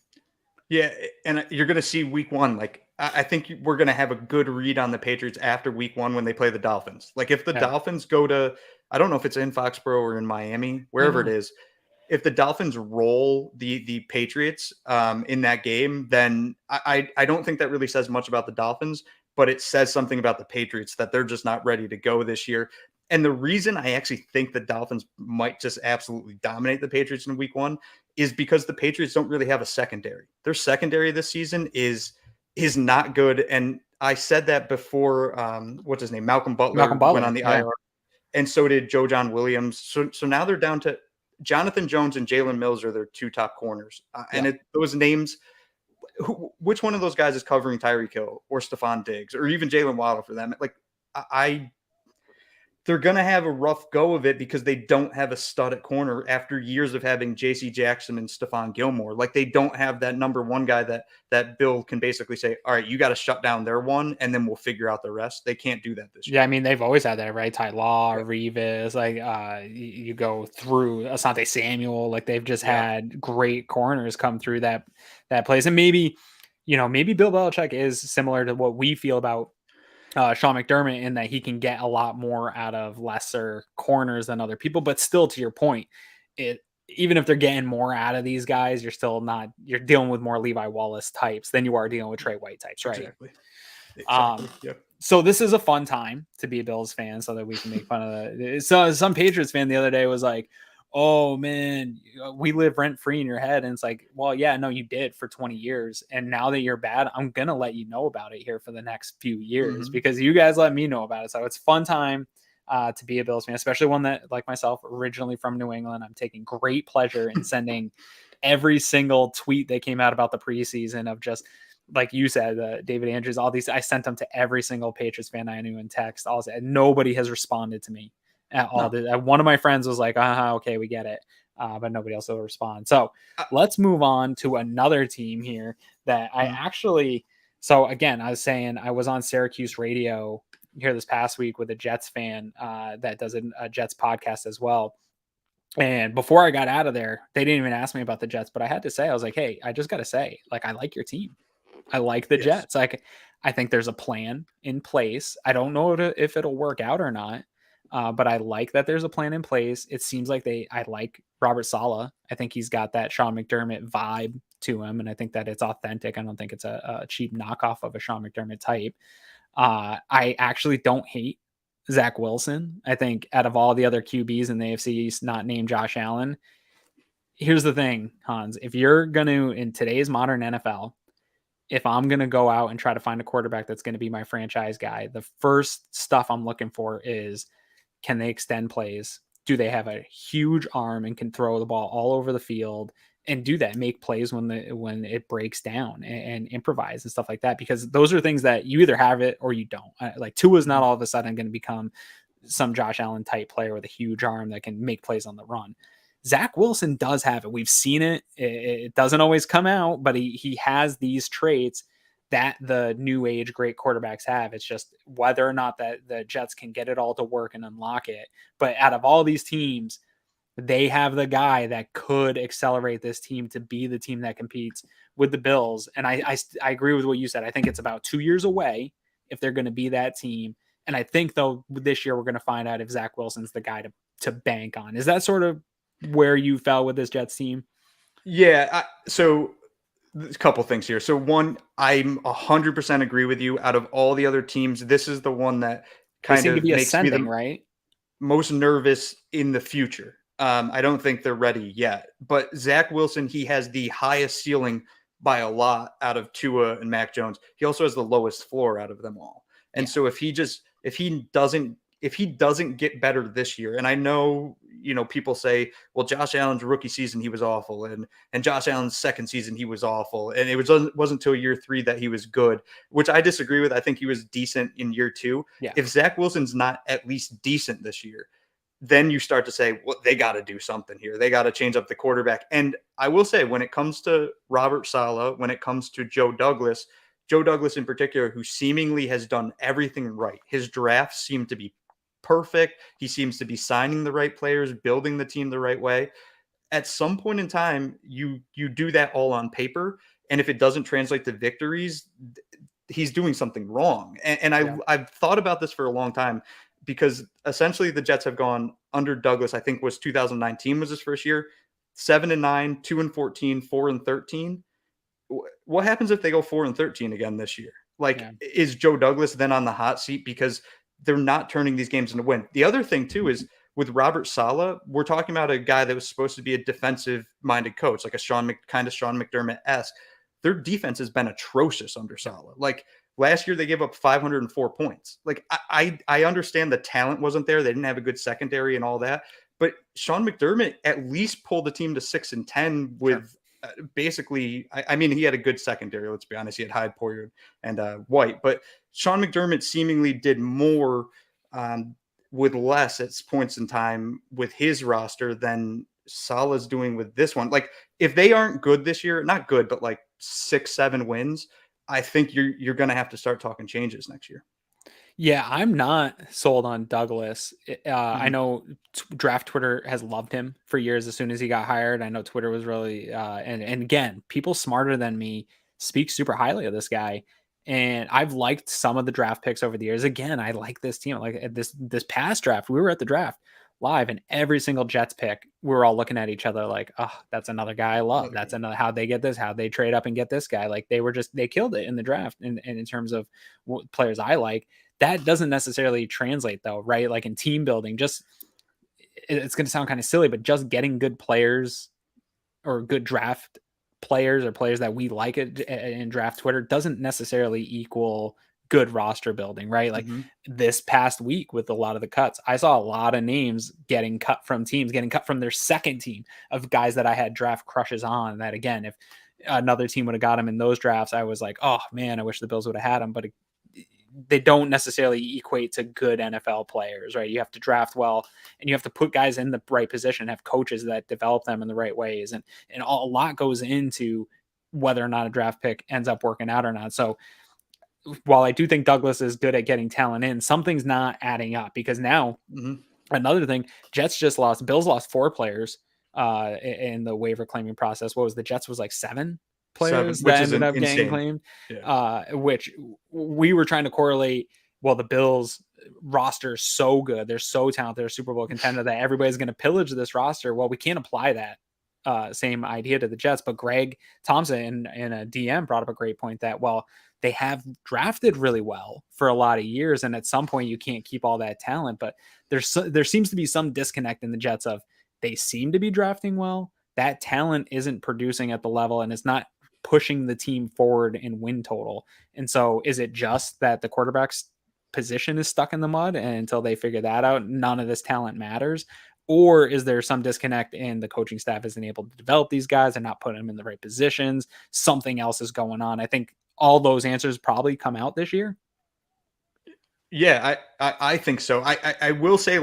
Yeah. And you're going to see week one. Like, I think we're going to have a good read on the Patriots after week one when they play the Dolphins. Like if the Dolphins go to, I don't know if it's in Foxborough or in Miami, wherever it is. If the Dolphins roll the Patriots in that game, then I don't think that really says much about the Dolphins, but it says something about the Patriots that they're just not ready to go this year. And the reason I actually think the Dolphins might just absolutely dominate the Patriots in week one is because the Patriots don't really have a secondary. Their secondary this season is not good. And I said that before, what's his name? Malcolm Butler went on the IR. And so did Joe John Williams. So now they're down to Jonathan Jones and Jalen Mills are their two top corners. And those names, which one of those guys is covering Tyreek Hill or Stephon Diggs or even Jalen Waddle for them? Like they're going to have a rough go of it because they don't have a stud at corner after years of having JC Jackson and Stephon Gilmore. Like they don't have that number one guy that Bill can basically say, all right, you got to shut down their one and then we'll figure out the rest. They can't do that this year. Yeah. I mean, they've always had that, right? Ty Law, Revis, like you go through Asante Samuel, like they've just had great corners come through that place. And maybe Bill Belichick is similar to what we feel about Sean McDermott in that he can get a lot more out of lesser corners than other people, but still to your point, even if they're getting more out of these guys, you're dealing with more Levi Wallace types than you are dealing with Trey White types, right? Exactly. So this is a fun time to be a Bills fan so that we can make fun of it. So some Patriots fan the other day was like, oh man, we live rent free in your head. And it's like, well, yeah, no, you did for 20 years. And now that you're bad, I'm going to let you know about it here for the next few years because you guys let me know about it. So it's a fun time to be a Bills fan, especially one that like myself, originally from New England. I'm taking great pleasure in sending every single tweet that came out about the preseason of just, like you said, David Andrews, all these, I sent them to every single Patriots fan I knew in text. And nobody has responded to me at all. No. One of my friends was like, okay, we get it. But nobody else will respond. So let's move on to another team here that I actually, so again, I was saying I was on Syracuse radio here this past week with a Jets fan that does a Jets podcast as well. And before I got out of there, they didn't even ask me about the Jets, but I had to say, I was like, hey, I just got to say, like, I like your team. I like the Jets. Like, I think there's a plan in place. I don't know if it'll work out or not. But I like that there's a plan in place. It seems like I like Robert Saleh. I think he's got that Sean McDermott vibe to him. And I think that it's authentic. I don't think it's a cheap knockoff of a Sean McDermott type. I actually don't hate Zach Wilson. I think out of all the other QBs in the AFC East, not named Josh Allen. Here's the thing, Hans, if you're going to, in today's modern NFL, if I'm going to go out and try to find a quarterback that's going to be my franchise guy, the first stuff I'm looking for is, can they extend plays? Do they have a huge arm and can throw the ball all over the field and do that, make plays when it breaks down and improvise and stuff like that? Because those are things that you either have it or you don't. Like Tua is not all of a sudden going to become some Josh Allen type player with a huge arm that can make plays on the run. Zach Wilson does have it. We've seen it. It doesn't always come out, but he has these traits that the new age great quarterbacks have. It's just whether or not that the Jets can get it all to work and unlock it. But out of all these teams, they have the guy that could accelerate this team to be the team that competes with the Bills. And I agree with what you said. I think it's about 2 years away if they're going to be that team. And I think though this year we're going to find out if Zach Wilson's the guy to bank on. Is that sort of where you fell with this Jets team? Yeah. So a couple things here. So one, I'm 100% agree with you. Out of all the other teams, this is the one that kind of makes me the most nervous in the future. I don't think they're ready yet, but Zach Wilson, he has the highest ceiling by a lot out of Tua and Mac Jones. He also has the lowest floor out of them all. And so if he if he doesn't get better this year, and I know, people say, well, Josh Allen's rookie season, he was awful. And Josh Allen's second season, he was awful. And it wasn't until year 3 that he was good, which I disagree with. I think he was decent in year 2. Yeah. If Zach Wilson's not at least decent this year, then you start to say, well, they got to do something here. They got to change up the quarterback. And I will say, when it comes to Robert Saleh, when it comes to Joe Douglas in particular, who seemingly has done everything right, his drafts seem to be perfect. He seems to be signing the right players, building the team the right way. At some point in time, you do that all on paper. And if it doesn't translate to victories, he's doing something wrong. And I've thought about this for a long time, because essentially the Jets have gone under Douglas. I think was 2019 was his first year, 7-9, 2-14, 4-13. What happens if they go 4-13 again this year? Is Joe Douglas then on the hot seat because they're not turning these games into win? The other thing too is with Robert Saleh, we're talking about a guy that was supposed to be a defensive-minded coach, like a Sean McDermott-esque. Their defense has been atrocious under Saleh. Last year, they gave up 504 points. I understand the talent wasn't there. They didn't have a good secondary and all that. But Sean McDermott at least pulled the team to 6-10 with basically, I mean, he had a good secondary. Let's be honest. He had Hyde, Poyer, and White. But Sean McDermott seemingly did more with less at points in time with his roster than Saleh's doing with this one. If they aren't good this year, not good, but 6-7 wins, I think you're going to have to start talking changes next year. Yeah, I'm not sold on Douglas. I know draft Twitter has loved him for years as soon as he got hired. I know Twitter was really, and again, people smarter than me speak super highly of this guy. And I've liked some of the draft picks over the years. Again, I like this team. This past draft, we were at the draft live, and every single Jets pick, we were all looking at each other like, oh, that's another guy I love. That's another, how they get this, how they trade up and get this guy. They killed it in the draft. And in terms of what players I like, that doesn't necessarily translate though, right? In team building, it's going to sound kind of silly, but just getting good players or good draft players or players that we like in draft Twitter doesn't necessarily equal good roster building, right? This past week with a lot of the cuts, I saw a lot of names getting cut from teams, getting cut from their second team of guys that I had draft crushes on. That again, if another team would have got him in those drafts, I was like, oh man, I wish the Bills would have had him. But they don't necessarily equate to good NFL players, right? You have to draft well, and you have to put guys in the right position, have coaches that develop them in the right ways. And a lot goes into whether or not a draft pick ends up working out or not. So while I do think Douglas is good at getting talent in, something's not adding up, because now another thing, Bills lost 4 players in the waiver claiming process. What was the Jets was 7 players that ended up getting claimed, which we were trying to correlate. Well, the Bills roster is so good. They're so talented. They're a Super Bowl contender that everybody's going to pillage this roster. Well, we can't apply that same idea to the Jets, but Greg Thompson in a DM brought up a great point that, well, they have drafted really well for a lot of years, and at some point you can't keep all that talent, but there seems to be some disconnect in the Jets of they seem to be drafting well. That talent isn't producing at the level, and it's not pushing the team forward in win total. And so is it just that the quarterback's position is stuck in the mud, and until they figure that out, none of this talent matters? Or is there some disconnect in the coaching staff isn't able to develop these guys and not put them in the right positions? Something else is going on. I think all those answers probably come out this year. Yeah, I think so. I will say,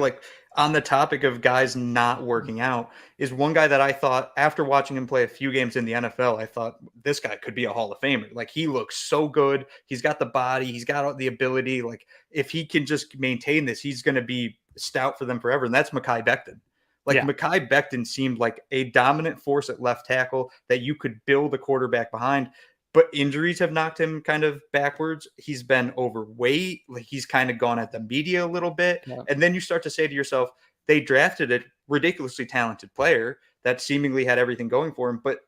on the topic of guys not working out, is one guy that I thought, after watching him play a few games in the NFL, I thought this guy could be a Hall of Famer. He looks so good. He's got the body. He's got the ability. If he can just maintain this, he's going to be stout for them forever. And that's Mekhi Becton. Mekhi Becton seemed like a dominant force at left tackle that you could build a quarterback behind. But injuries have knocked him kind of backwards. He's been overweight. He's kind of gone at the media a little bit. Yeah. And then you start to say to yourself, they drafted a ridiculously talented player that seemingly had everything going for him, but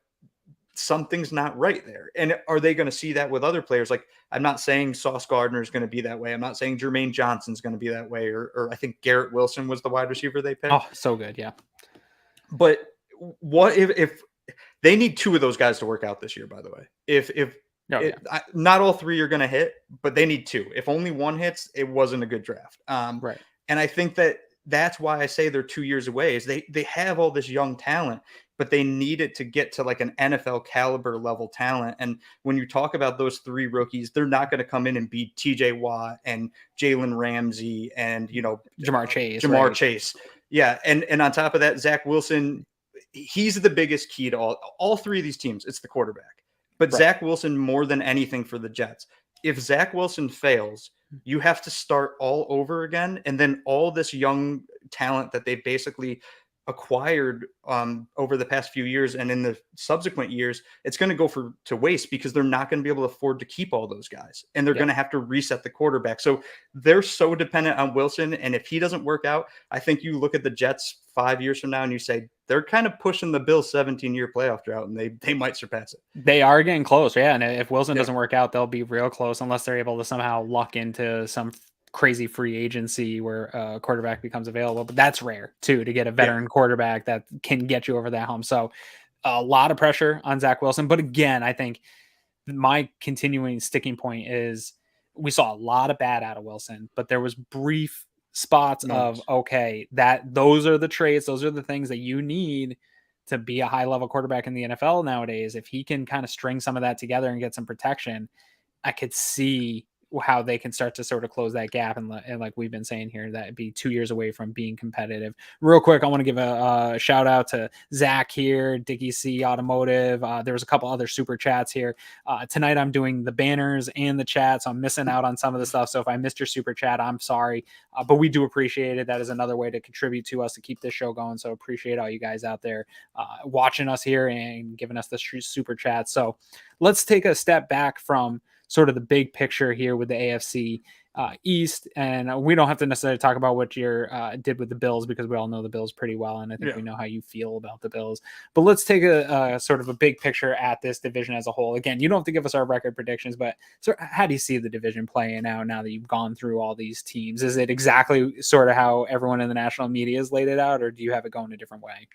something's not right there. And are they going to see that with other players? I'm not saying Sauce Gardner is going to be that way. I'm not saying Jermaine Johnson's going to be that way. Or I think Garrett Wilson was the wide receiver they picked. Oh, so good. Yeah. But what if they need 2 of those guys to work out this year, by the way. Not all 3 are going to hit, but they need 2. If only one hits, it wasn't a good draft. Right. And I think that's why I say they're 2 years away is they have all this young talent, but they need it to get to like an NFL caliber level talent. And when you talk about those 3 rookies, they're not going to come in and beat TJ Watt and Jalen Ramsey and, Jamar Chase. Chase. Yeah. And on top of that, Zach Wilson, he's the biggest key to all 3 of these teams. It's the quarterback, but Zach Wilson more than anything for the Jets. If Zach Wilson fails, you have to start all over again. And then all this young talent that they basically acquired over the past few years and in the subsequent years, it's going to go to waste because they're not going to be able to afford to keep all those guys. And they're going to have to reset the quarterback. So they're so dependent on Wilson. And if he doesn't work out, I think you look at the Jets 5 years from now and you say, they're kind of pushing the Bills 17-year playoff drought and they might surpass it. They are getting close. Yeah. And if Wilson doesn't work out, they'll be real close unless they're able to somehow luck into some crazy free agency where a quarterback becomes available, but that's rare too, to get a veteran quarterback that can get you over that hump. So a lot of pressure on Zach Wilson. But again, I think my continuing sticking point is we saw a lot of bad out of Wilson, but there was brief spots of, okay, those are the traits. Those are the things that you need to be a high level quarterback in the NFL nowadays. If he can kind of string some of that together and get some protection, I could see how they can start to sort of close that gap. And like we've been saying here, that'd be 2 years away from being competitive. Real quick, I want to give a shout out to Zach here, Dickie C Automotive. There was a couple other super chats here. Tonight I'm doing the banners and the chat, so I'm missing out on some of the stuff. So if I missed your super chat, I'm sorry, but we do appreciate it. That is another way to contribute to us to keep this show going. So appreciate all you guys out there watching us here and giving us the super chat. So let's take a step back from sort of the big picture here with the AFC East. And we don't have to necessarily talk about what you did with the Bills because we all know the Bills pretty well. And I think we know how you feel about the Bills. But let's take a sort of a big picture at this division as a whole. Again, you don't have to give us our record predictions, but how do you see the division playing out now that you've gone through all these teams? Is it exactly sort of how everyone in the national media has laid it out, or do you have it going a different way?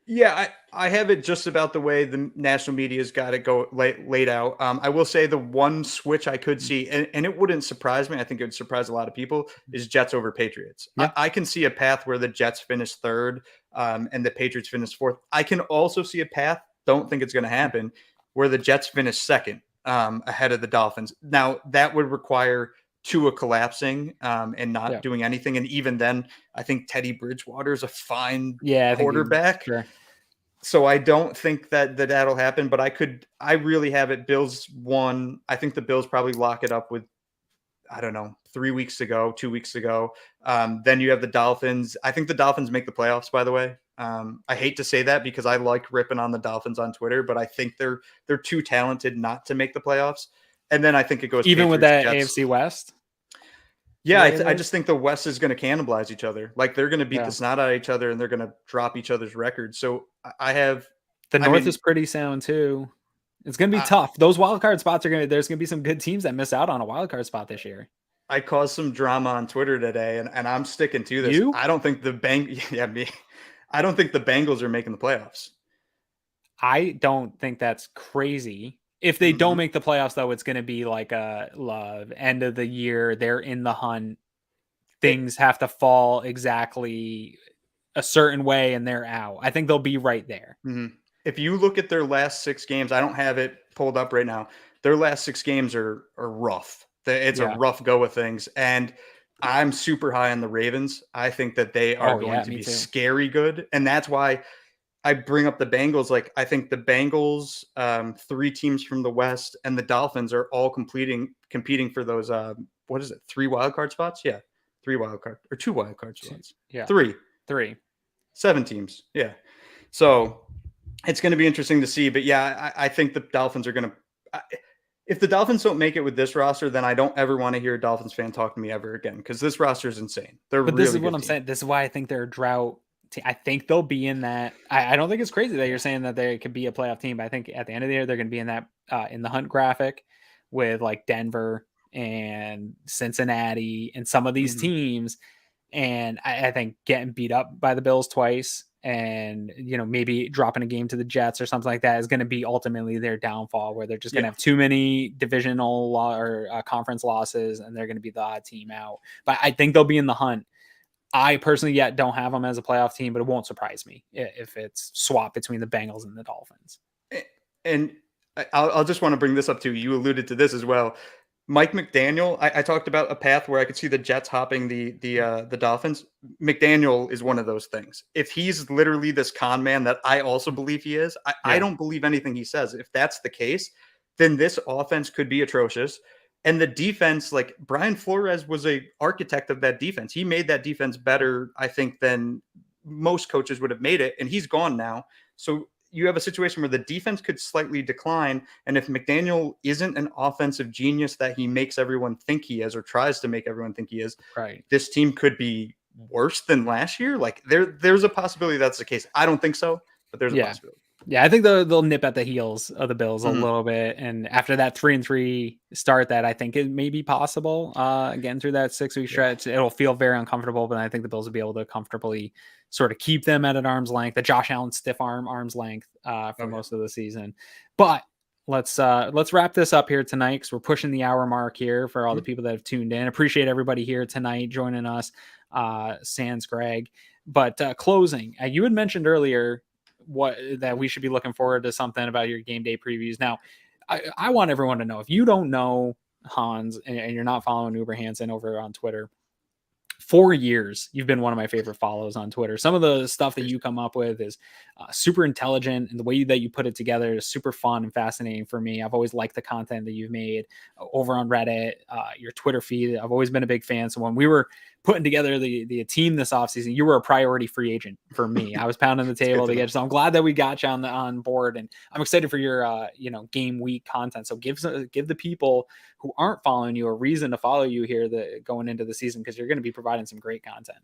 Yeah, I have it just about the way the national media's got it laid out. I will say the one switch I could see, and it wouldn't surprise me, I think it would surprise a lot of people, is Jets over Patriots. Yeah. I can see a path where the Jets finish third and the Patriots finish fourth. I can also see a path, don't think it's going to happen, where the Jets finish second ahead of the Dolphins. Now, that would require Tua collapsing and not doing anything. And even then, I think Teddy Bridgewater is a fine quarterback. Sure. So I don't think that'll happen, but I really have it. Bills won. I think the Bills probably lock it up with, I don't know, 2 weeks ago. Then you have the Dolphins. I think the Dolphins make the playoffs, by the way. I hate to say that because I like ripping on the Dolphins on Twitter, but I think they're too talented not to make the playoffs. And then I think it goes even Patriots, with that Jets. AFC West. Yeah, I just think the West is going to cannibalize each other. Like they're going to beat the snot out of each other and they're going to drop each other's records. So I have the North is pretty sound too. It's going to be tough. Those wild card spots there's going to be some good teams that miss out on a wild card spot this year. I caused some drama on Twitter today and I'm sticking to this. I don't think I don't think the Bengals are making the playoffs. I don't think that's crazy. If they don't make the playoffs, though, it's going to be like a end of the year. They're in the hunt. Things have to fall exactly a certain way, and they're out. I think they'll be right there. Mm-hmm. If you look at their last 6 games, I don't have it pulled up right now. Their last 6 games are rough. It's a rough go of things. And I'm super high on the Ravens. I think that they are going to be scary good. And that's why I bring up the Bengals. Like, I think the Bengals, 3 teams from the West, and the Dolphins are all competing for those, 3 wild card spots? Yeah. 3 wild card or 2 wild card spots. Yeah. 3. 7 teams. Yeah. So it's going to be interesting to see. But yeah, I think the Dolphins are going to, if the Dolphins don't make it with this roster, then I don't ever want to hear a Dolphins fan talk to me ever again, because this roster is insane. But this is what I'm saying. This is why I think they're a drought. I think they'll be in that. I don't think it's crazy that you're saying that they could be a playoff team, but I think at the end of the year, they're going to be in that in the hunt graphic with like Denver and Cincinnati and some of these teams. And I think getting beat up by the Bills twice and, maybe dropping a game to the Jets or something like that is going to be ultimately their downfall, where they're just going to have too many divisional or conference losses and they're going to be the odd team out. But I think they'll be in the hunt. I personally yet don't have them as a playoff team, but it won't surprise me if it's swapped between the Bengals and the Dolphins. And I'll just want to bring this up too. You alluded to this as well. Mike McDaniel, I talked about a path where I could see the Jets hopping the Dolphins. McDaniel is one of those things. If he's literally this con man that I also believe he is, I don't believe anything he says. If that's the case, then this offense could be atrocious. And the defense, like Brian Flores was a architect of that defense. He made that defense better, I think, than most coaches would have made it. And he's gone now. So you have a situation where the defense could slightly decline. And if McDaniel isn't an offensive genius that he makes everyone think he is, or tries to make everyone think he is, right, this team could be worse than last year. Like there's a possibility that's the case. I don't think so, but there's a possibility. Yeah, I think they'll nip at the heels of the Bills a little bit. And after that 3-3 start that I think it may be possible, getting through that 6-week stretch, it'll feel very uncomfortable, but I think the Bills will be able to comfortably sort of keep them at an arm's length, the Josh Allen stiff arm's length for most of the season. But let's wrap this up here tonight, because we're pushing the hour mark here for all the people that have tuned in. Appreciate everybody here tonight joining us, sans Greg. But closing, you had mentioned earlier that we should be looking forward to something about your game day previews. Now, I want everyone to know, if you don't know Hans and you're not following Uber Hansen over on Twitter, 4 years you've been one of my favorite follows on Twitter. Some of the stuff that you come up with is super intelligent, and the way that you put it together is super fun and fascinating for me. I've always liked the content that you've made over on Reddit, your Twitter feed. I've always been a big fan. So when we were putting together the team this offseason, you were a priority free agent for me. I was pounding the table to get you. So I'm glad that we got you on board, and I'm excited for your game week content. So give the people who aren't following you a reason to follow you here going into the season, because you're going to be providing some great content.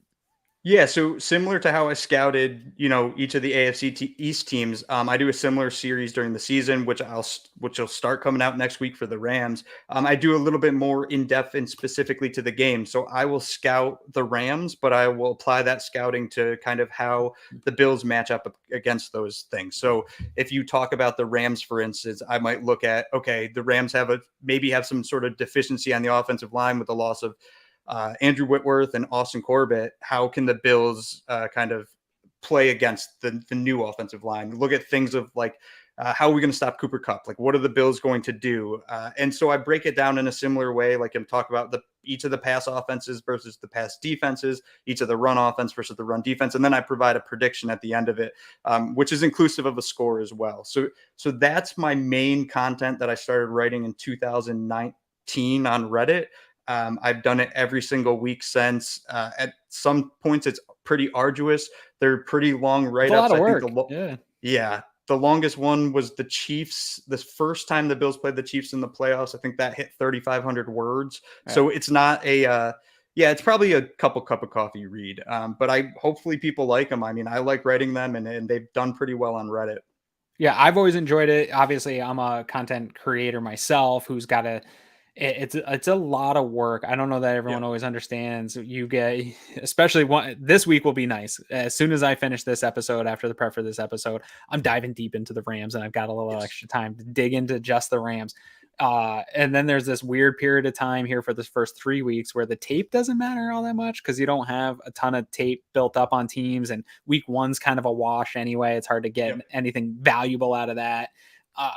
Yeah, so similar to how I scouted, each of the AFC East teams, I do a similar series during the season, which will start coming out next week for the Rams. I do a little bit more in depth and specifically to the game. So I will scout the Rams, but I will apply that scouting to kind of how the Bills match up against those things. So if you talk about the Rams, for instance, I might look at, okay, the Rams maybe have some sort of deficiency on the offensive line with the loss of Andrew Whitworth and Austin Corbett. How can the Bills kind of play against the new offensive line? Look at things of like, how are we going to stop Cooper Kupp? Like, what are the Bills going to do? And so I break it down in a similar way, like I'm talking about each of the pass offenses versus the pass defenses, each of the run offense versus the run defense. And then I provide a prediction at the end of it, which is inclusive of a score as well. So that's my main content that I started writing in 2019 on Reddit. I've done it every single week since. At some points, it's pretty arduous. They're pretty long write-ups. A lot of work. The longest one was the Chiefs. The first time the Bills played the Chiefs in the playoffs, I think that hit 3,500 words. Right. So it's not it's probably a cup of coffee read. But hopefully people like them. I mean, I like writing them, and they've done pretty well on Reddit. Yeah, I've always enjoyed it. Obviously, I'm a content creator myself who's got it's a lot of work. I don't know that everyone always understands. You get, especially this week will be nice. As soon as I finish this episode, after the prep for this episode, I'm diving deep into the Rams, and I've got a little extra time to dig into just the Rams. And then there's this weird period of time here for the first 3 weeks where the tape doesn't matter all that much, because you don't have a ton of tape built up on teams, and week one's kind of a wash anyway. It's hard to get anything valuable out of that.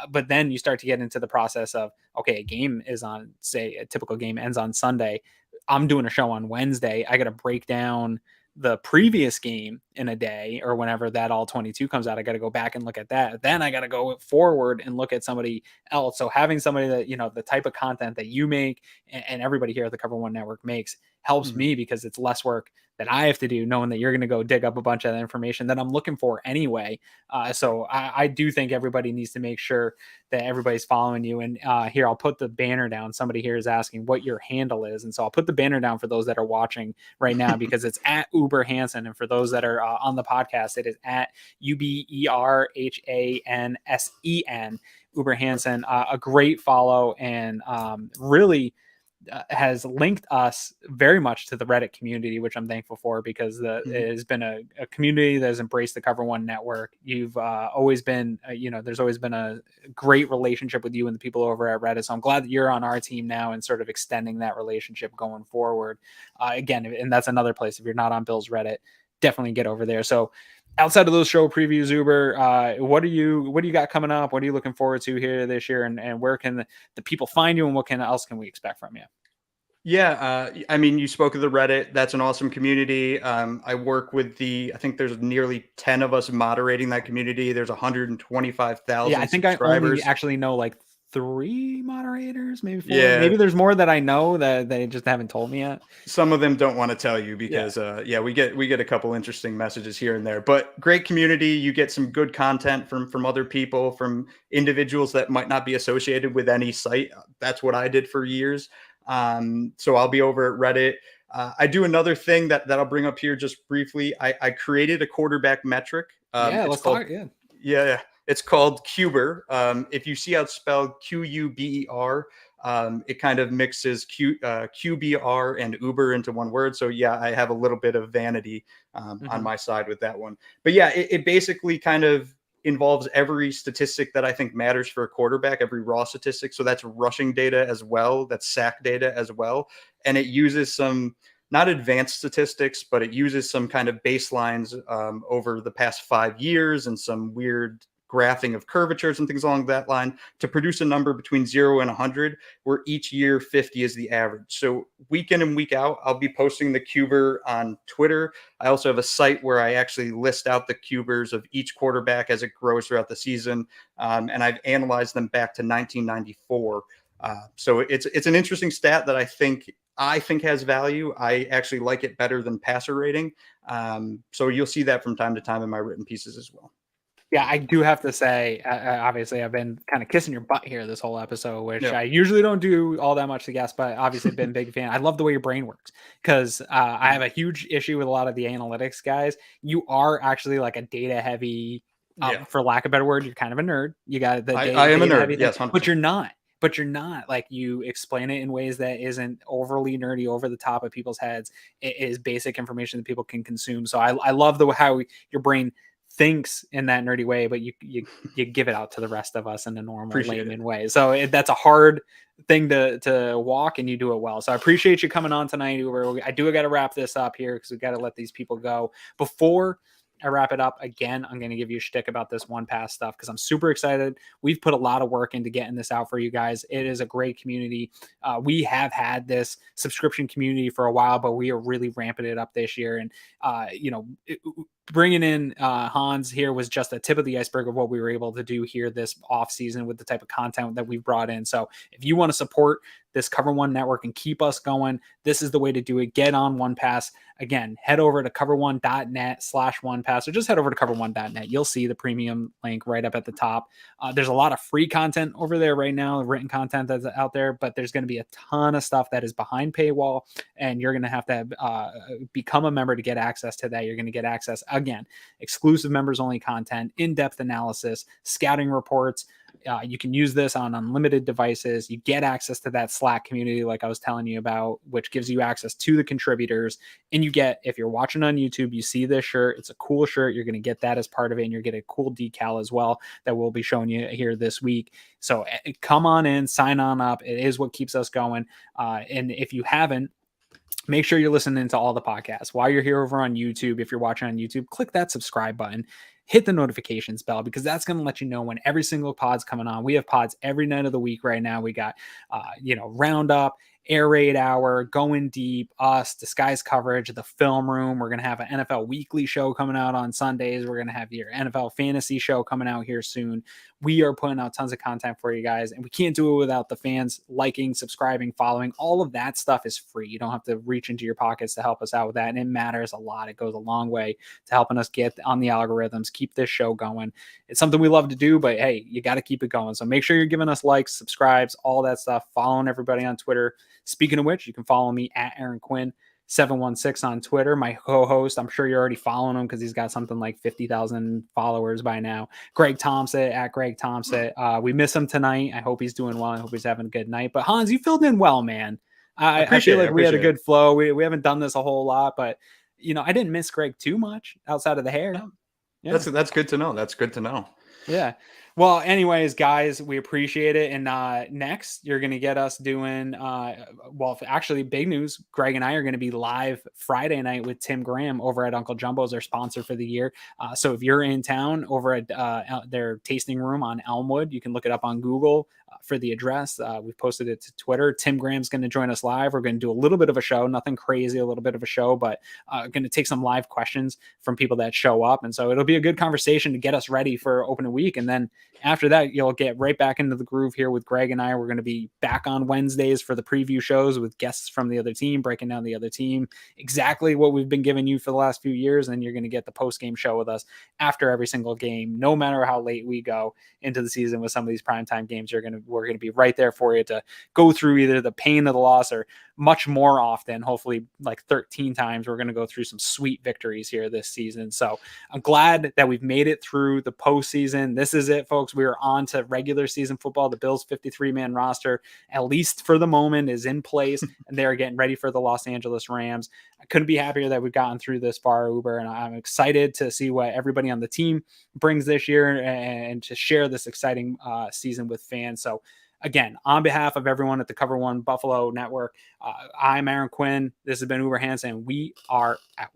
But then you start to get into the process of, okay, a game is on, say a typical game ends on Sunday. I'm doing a show on Wednesday. I got to break down the previous game in a day, or whenever that all 22 comes out, I got to go back and look at that. Then I got to go forward and look at somebody else. So having somebody that, the type of content that you make and everybody here at the Cover One Network makes helps me, because it's less work that I have to do, knowing that you're going to go dig up a bunch of that information that I'm looking for anyway. So I do think everybody needs to make sure that everybody's following you. And here, I'll put the banner down. Somebody here is asking what your handle is. And so I'll put the banner down for those that are watching right now, because it's at Uber Hansen. And for those that are on the podcast, it is at UberHansen, Uber Hansen. A great follow, and really has linked us very much to the Reddit community, which I'm thankful for, because it has been a community that has embraced the Cover One network. You've always been, there's always been a great relationship with you and the people over at Reddit. So I'm glad that you're on our team now and sort of extending that relationship going forward. Again, and that's another place. If you're not on Bill's Reddit, definitely get over there. So outside of those show previews, Uber, what do you got coming up? What are you looking forward to here this year? And where can the people find you, and what else can we expect from you? Yeah, I mean, you spoke of the Reddit. That's an awesome community. I work with I think there's nearly 10 of us moderating that community. There's 125,000 Yeah, I think subscribers. I only actually know like 3 moderators, maybe 4. Yeah. Maybe there's more that I know that they just haven't told me yet. Some of them don't want to tell you because we get a couple interesting messages here and there. But great community. You get some good content from other people, from individuals that might not be associated with any site. That's what I did for years. So I'll be over at Reddit. I do another thing that I'll bring up here just briefly. I created a quarterback metric. Let's talk. Yeah. It's called Cuber. If you see how it's spelled Quber, it kind of mixes QBR and Uber into one word. So yeah, I have a little bit of vanity on my side with that one. But yeah, it basically kind of involves every statistic that I think matters for a quarterback, every raw statistic. So that's rushing data as well. That's sack data as well. And it uses some, not advanced statistics, but it uses some kind of baselines over the past 5 years and some weird graphing of curvatures and things along that line to produce a number between 0 and 100, where each year 50 is the average. So week in and week out, I'll be posting the Cuber on Twitter. I also have a site where I actually list out the Cubers of each quarterback as it grows throughout the season. And I've analyzed them back to 1994. So it's an interesting stat that I think has value. I actually like it better than passer rating. So you'll see that from time to time in my written pieces as well. Yeah, I do have to say, obviously, I've been kind of kissing your butt here this whole episode, which I usually don't do all that much to guess, but obviously I've been a big fan. I love the way your brain works, because I have a huge issue with a lot of the analytics guys. You are actually like a data heavy, for lack of a better word, you're kind of a nerd. You got the data, I am a nerd, yes, 100%. But you're not like, you explain it in ways that isn't overly nerdy over the top of people's heads. It is basic information that people can consume. So I love how your brain thinks in that nerdy way, but you give it out to the rest of us in a normal layman way. So that's a hard thing to walk, and you do it well. So I appreciate you coming on tonight. I do got to wrap this up here, because we got to let these people go. Before I wrap it up, again, I'm going to give you a shtick about this one pass stuff, because I'm super excited. We've put a lot of work into getting this out for you guys. It is a great community. We have had this subscription community for a while, but we are really ramping it up this year. And, bringing in Hans here was just a tip of the iceberg of what we were able to do here this off season with the type of content that we've brought in. So if you want to support this Cover One network and keep us going, this is the way to do it. Get on OnePass. Again, head over to cover1.net/OnePass, or just head over to cover1.net. You'll see the premium link right up at the top. There's a lot of free content over there right now, written content that's out there, but there's going to be a ton of stuff that is behind paywall, and you're going to have to become a member to get access to that. You're going to get access, again, exclusive members only content, in-depth analysis, scouting reports. You can use this on unlimited devices. You get access to that Slack community, like I was telling you about, which gives you access to the contributors. And you get, if you're watching on YouTube, you see this shirt. It's a cool shirt. You're going to get that as part of it. And you're getting a cool decal as well that we'll be showing you here this week. So come on in, sign on up. It is what keeps us going. And if you haven't, make sure you're listening to all the podcasts. While you're here over on YouTube, if you're watching on YouTube, click that subscribe button. Hit the notifications bell, because that's going to let you know when every single pod's coming on. We have pods every night of the week right now. We got, Roundup, Air Raid Hour, Going Deep, us, Disguise Coverage, the Film Room. We're going to have an NFL Weekly show coming out on Sundays. We're going to have your NFL Fantasy show coming out here soon. We are putting out tons of content for you guys, and we can't do it without the fans liking, subscribing, following. All of that stuff is free. You don't have to reach into your pockets to help us out with that, and it matters a lot. It goes a long way to helping us get on the algorithms, keep this show going. It's something we love to do, but hey, you got to keep it going. So make sure you're giving us likes, subscribes, all that stuff, following everybody on Twitter. Speaking of which, you can follow me at Aaron Quinn 716 on Twitter. My co-host, I'm sure you're already following him because he's got something like 50,000 followers by now. Greg Thompson at Greg Thompson. We miss him tonight. I hope he's doing well. I hope he's having a good night. But Hans, you filled in well, man. I feel like we had a good flow. We haven't done this a whole lot, but I didn't miss Greg too much outside of the hair. Yeah. That's good to know. That's good to know. Yeah. Well, anyways, guys, we appreciate it. And next, you're going to get us doing, actually, big news. Greg and I are going to be live Friday night with Tim Graham over at Uncle Jumbo's, our sponsor for the year. So if you're in town over at their tasting room on Elmwood, you can look it up on Google for the address. We've posted it to Twitter. Tim Graham's going to join us live. We're going to do a little bit of a show, nothing crazy, a little bit of a show, but going to take some live questions from people that show up. And so it'll be a good conversation to get us ready for opening week. And then after that, you'll get right back into the groove here with Greg and I. We're going to be back on Wednesdays for the preview shows with guests from the other team, breaking down the other team, exactly what we've been giving you for the last few years. And you're going to get the post-game show with us after every single game, no matter how late we go into the season with some of these primetime games. We're going to be right there for you to go through either the pain of the loss or much more often, hopefully like 13 times, we're going to go through some sweet victories here this season. So I'm glad that we've made it through the postseason. This is it, folks. We are on to regular season football. The Bills 53-man roster, at least for the moment, is in place, and they're getting ready for the Los Angeles Rams. I couldn't be happier that we've gotten through this far, Uber, and I'm excited to see what everybody on the team brings this year and to share this exciting season with fans. So again, on behalf of everyone at the Cover One Buffalo Network, I'm Aaron Quinn. This has been Uber Hansen. We are out.